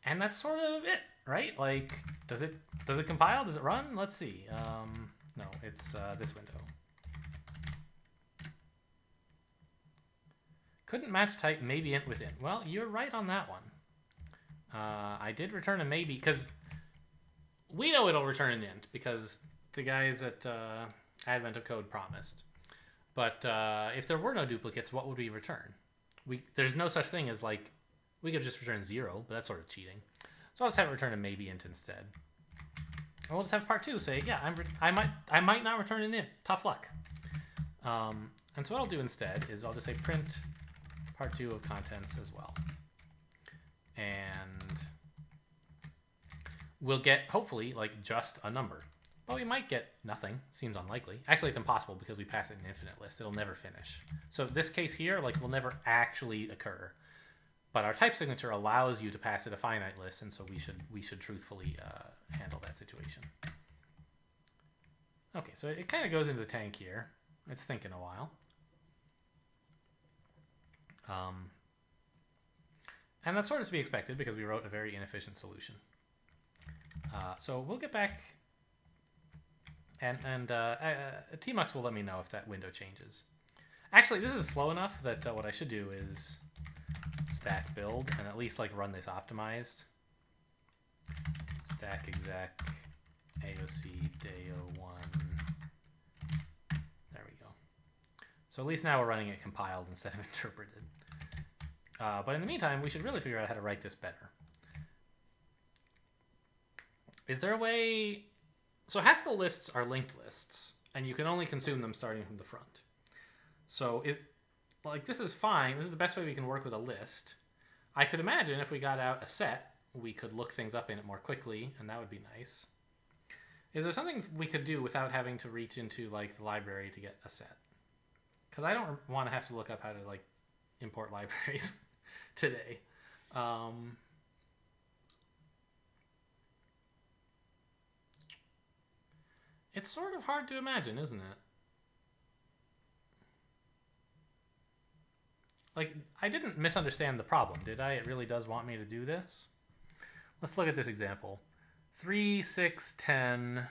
A: And that's sort of it, right? Like, does it compile? Does it run? Let's see. No, it's this window. Couldn't match type maybe int with int. Well, you're right on that one. I did return a maybe because we know it'll return an int because the guys at Advent of Code promised. But if there were no duplicates, what would we return? There's no such thing as like, we could just return 0, but that's sort of cheating. So I'll just have it return a maybe int instead. And we'll just have part 2 say, yeah, I might not return an int. Tough luck. And so what I'll do instead is I'll just say print part 2 of contents as well. And we'll get, hopefully, like just a number. But we might get nothing. Seems unlikely. Actually, it's impossible because we pass it an infinite list. It'll never finish. So this case here, like, will never actually occur. But our type signature allows you to pass it a finite list, and so we should truthfully handle that situation. Okay, so it kind of goes into the tank here. It's thinking a while. And that's sort of to be expected because we wrote a very inefficient solution. So we'll get back, and Tmux will let me know if that window changes. Actually, this is slow enough that what I should do is stack build and at least like run this optimized. Stack exec AOC deo1. There we go. So at least now we're running it compiled instead of interpreted. But in the meantime, we should really figure out how to write this better. Is there a way... So Haskell lists are linked lists, and you can only consume them starting from the front. So this is fine. This is the best way we can work with a list. I could imagine if we got out a set, we could look things up in it more quickly, and that would be nice. Is there something we could do without having to reach into like the library to get a set? Because I don't want to have to look up how to like import libraries today. It's sort of hard to imagine, isn't it? Like, I didn't misunderstand the problem, did I? It really does want me to do this. Let's look at this example. 3, 6, 10,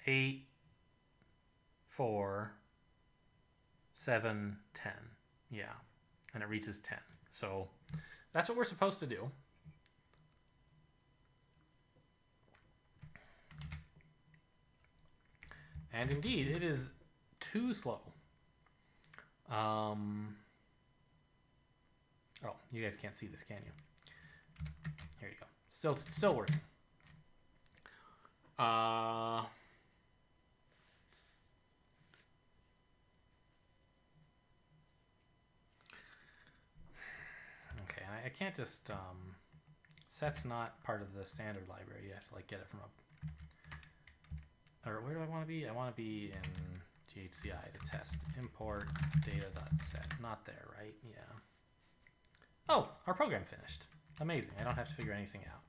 A: 8, 4, 7, 10. Yeah, and it reaches 10. So that's what we're supposed to do. And indeed, it is too slow. Oh, you guys can't see this, can you? Here you go. Still working. Okay, I can't just set's not part of the standard library. You have to like get it from a... Or where do I want to be? I want to be in GHCI to test import data.set. Not there, right? Yeah. Oh, our program finished. Amazing. I don't have to figure anything out.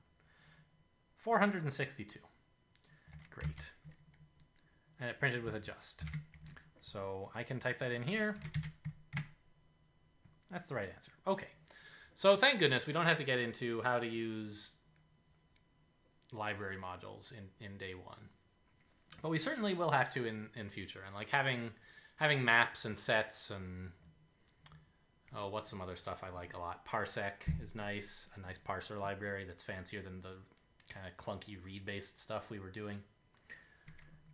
A: 462. Great. And it printed with adjust. So I can type that in here. That's the right answer. Okay. So thank goodness we don't have to get into how to use library modules in day one. But we certainly will have to in future. And like having maps and sets and what's some other stuff I like a lot? Parsec is nice. A nice parser library that's fancier than the kind of clunky read-based stuff we were doing.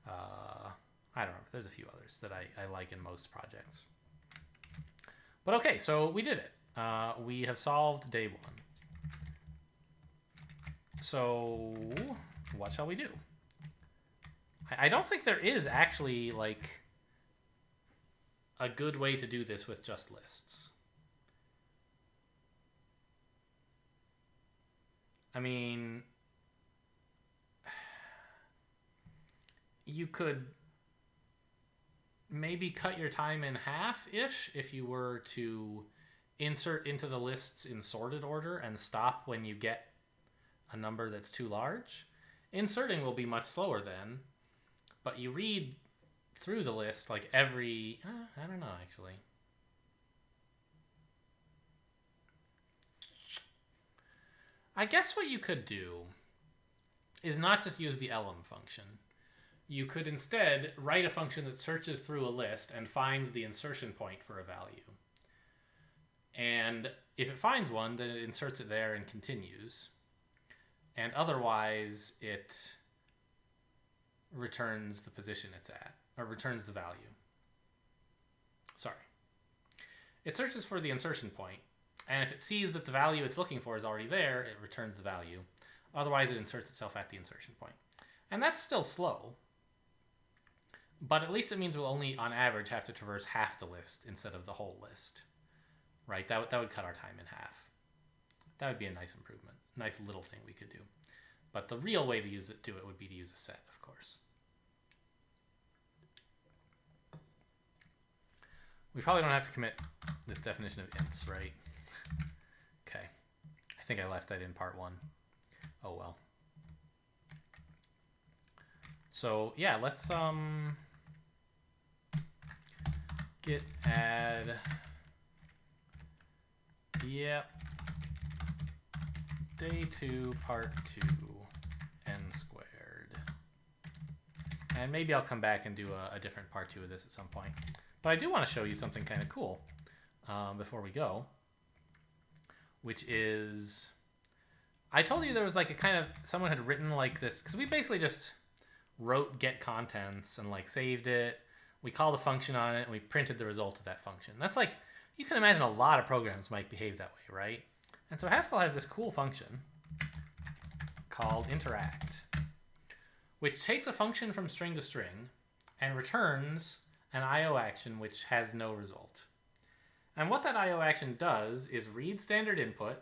A: I don't remember. There's a few others that I like in most projects. But okay, so we did it. We have solved day one. So what shall we do? I don't think there is actually like a good way to do this with just lists. I mean, you could maybe cut your time in half-ish if you were to insert into the lists in sorted order and stop when you get a number that's too large. Inserting will be much slower then, but you read through the list like every... I don't know, actually. I guess what you could do is not just use the elem function. You could instead write a function that searches through a list and finds the insertion point for a value. And if it finds one, then it inserts it there and continues. And otherwise, it returns the position it's at, or returns the value. Sorry. It searches for the insertion point, and if it sees that the value it's looking for is already there, it returns the value. Otherwise, it inserts itself at the insertion point. And that's still slow, but at least it means we'll only, on average, have to traverse half the list instead of the whole list. Right? That would cut our time in half. That would be a nice improvement. Nice little thing we could do. But the real way to do it would be to use a set, of course. We probably don't have to commit this definition of ints, right? Okay. I think I left that in part 1. Oh well. So yeah, let's git add, yep, day 2 part 2 n squared. And maybe I'll come back and do a different part 2 of this at some point. But I do want to show you something kind of cool before we go, which is, I told you there was like a kind of, someone had written like this, because we basically just wrote get contents and like saved it. We called a function on it and we printed the result of that function. That's like, you can imagine a lot of programs might behave that way, right? And so Haskell has this cool function called interact, which takes a function from string to string and returns an IO action which has no result. And what that IO action does is read standard input,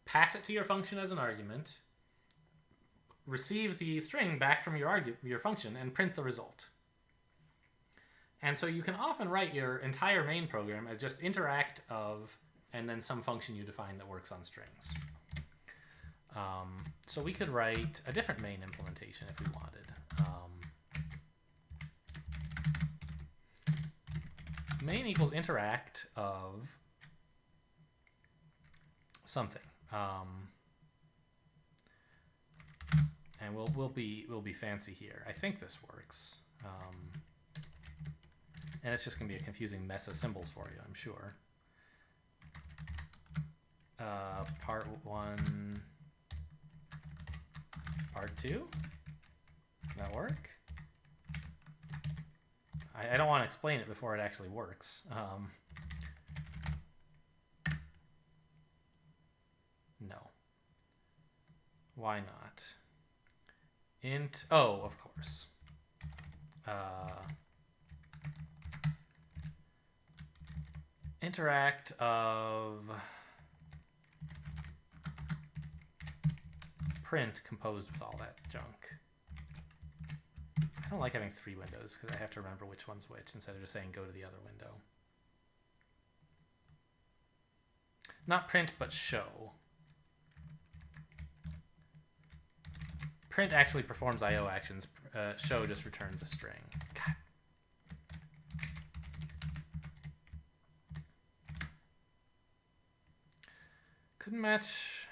A: pass it to your function as an argument, receive the string back from your function, and print the result. And so you can often write your entire main program as just interact of, and then some function you define that works on strings. So we could write a different main implementation if we wanted. Main equals interact of something, and we'll be fancy here. I think this works, and it's just gonna be a confusing mess of symbols for you, I'm sure. Part 1, part 2. Does that work? I don't want to explain it before it actually works. No. Why not? Int, oh, of course. Interact of print composed with all that junk. I don't like having 3 windows because I have to remember which one's which instead of just saying go to the other window. Not print, but show. Print actually performs IO actions. Show just returns a string. God. Couldn't match.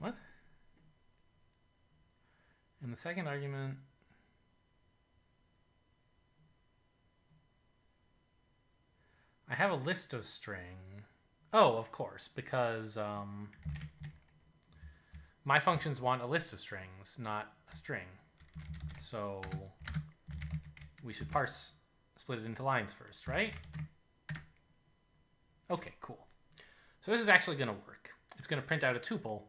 A: What? In the second argument, I have a list of string. Oh, of course, because my functions want a list of strings, not a string. So we should split it into lines first, right? Okay, cool. So this is actually going to work. It's going to print out a tuple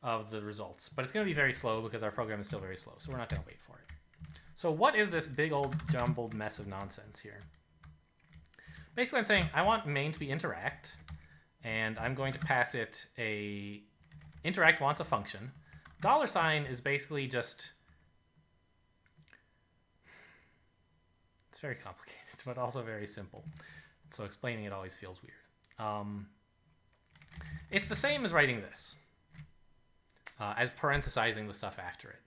A: of the results, but it's going to be very slow because our program is still very slow, so we're not going to wait for it. So what is this big old jumbled mess of nonsense here? Basically, I'm saying I want main to be interact, and I'm going to pass it a interact wants a function. $sign is basically just, it's very complicated, but also very simple. So explaining it always feels weird. It's the same as writing this, as parenthesizing the stuff after it.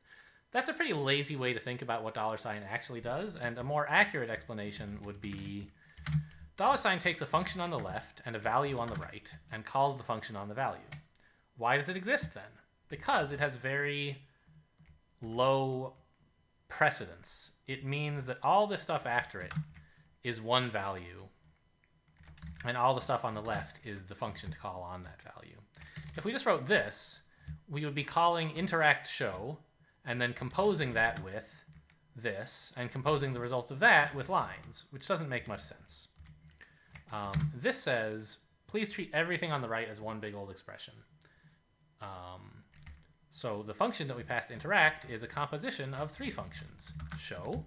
A: That's a pretty lazy way to think about what $sign actually does, and a more accurate explanation would be $sign takes a function on the left and a value on the right and calls the function on the value. Why does it exist then? Because it has very low precedence. It means that all this stuff after it is one value, and all the stuff on the left is the function to call on that value. If we just wrote this, we would be calling interact show and then composing that with this and composing the result of that with lines, which doesn't make much sense. This says, please treat everything on the right as one big old expression. So the function that we passed to interact is a composition of 3 functions. Show,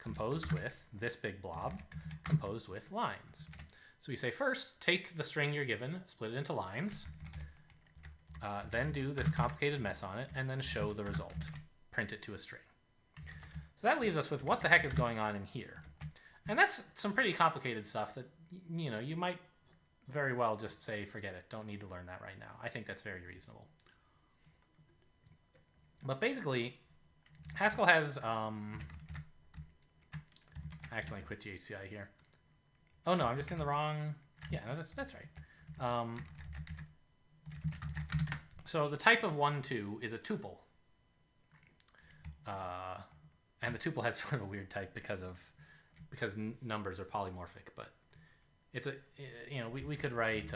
A: composed with this big blob composed with lines. So we say first, take the string you're given, split it into lines, then do this complicated mess on it, and then show the result. Print it to a string. So that leaves us with what the heck is going on in here. And that's some pretty complicated stuff that, you know, you might very well just say, forget it, don't need to learn that right now. I think that's very reasonable. But basically, Haskell has, I accidentally quit GHCI here. Oh no, I'm just in the wrong, yeah, no, that's right. So the type of 1, 2 is a tuple. And the tuple has sort of a weird type because numbers are polymorphic, but it's a, you know, we could write,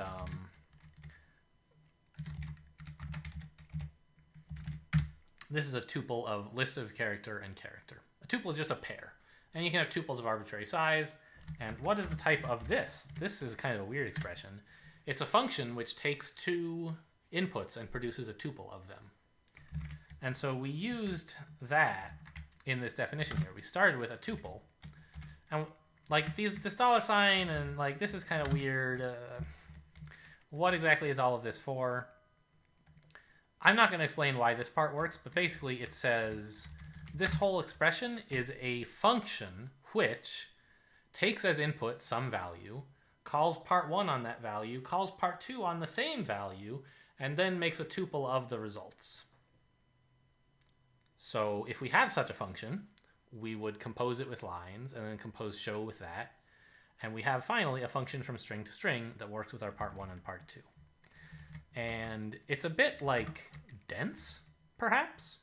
A: this is a tuple of list of character and character. A tuple is just a pair, and you can have tuples of arbitrary size. And what is the type of this? This is kind of a weird expression. It's a function which takes 2 inputs and produces a tuple of them. And so we used that in this definition here. We started with a tuple, and like this dollar sign and like this is kind of weird. What exactly is all of this for? I'm not going to explain why this part works, but basically it says this whole expression is a function which takes as input some value, calls part 1 on that value, calls part 2 on the same value, and then makes a tuple of the results. So if we have such a function, we would compose it with lines and then compose show with that. And we have finally a function from string to string that works with our part 1 and part 2. And it's a bit like dense, perhaps.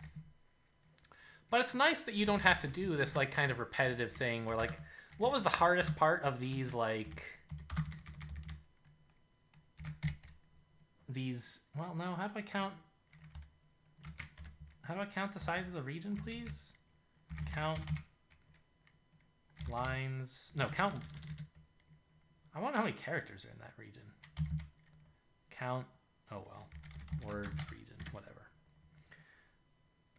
A: But it's nice that you don't have to do this like kind of repetitive thing where like, what was the hardest part of these like, well, no, how do I count the size of the region, please? Count lines, no, count, I want to know how many characters are in that region. Count, oh well, words, region, whatever.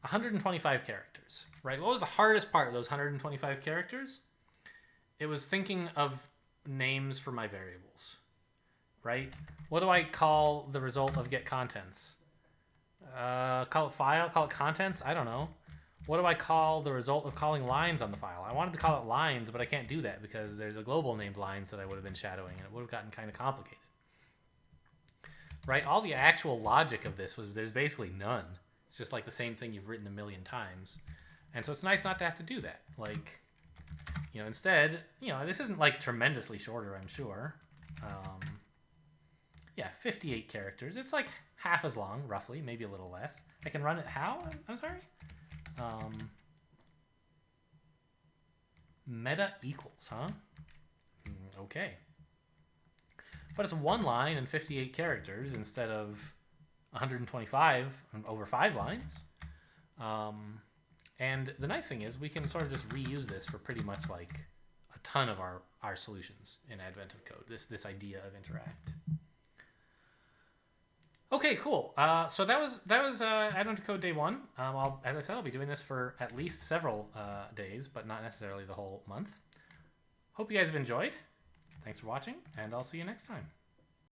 A: 125 characters, right? What was the hardest part of those 125 characters? It was thinking of names for my variables, right? What do I call the result of get contents? Call it file, call it contents? I don't know. What do I call the result of calling lines on the file? I wanted to call it lines, but I can't do that because there's a global named lines that I would have been shadowing, and it would have gotten kind of complicated. Right? All the actual logic of this was there's basically none. It's just like the same thing you've written a million times. And so it's nice not to have to do that. Like, you know, instead, you know, this isn't like tremendously shorter, I'm sure. Yeah, 58 characters. It's like half as long, roughly, maybe a little less. I can run it how? I'm sorry? Meta equals, huh? Okay. But it's 1 line and 58 characters instead of 125 over 5 lines. And the nice thing is we can sort of just reuse this for pretty much like a ton of our solutions in Advent of Code, this idea of interact. Okay, cool. So that was Advent of Code day 1. As I said, I'll be doing this for at least several days, but not necessarily the whole month. Hope you guys have enjoyed. Thanks for watching, and I'll see you next time.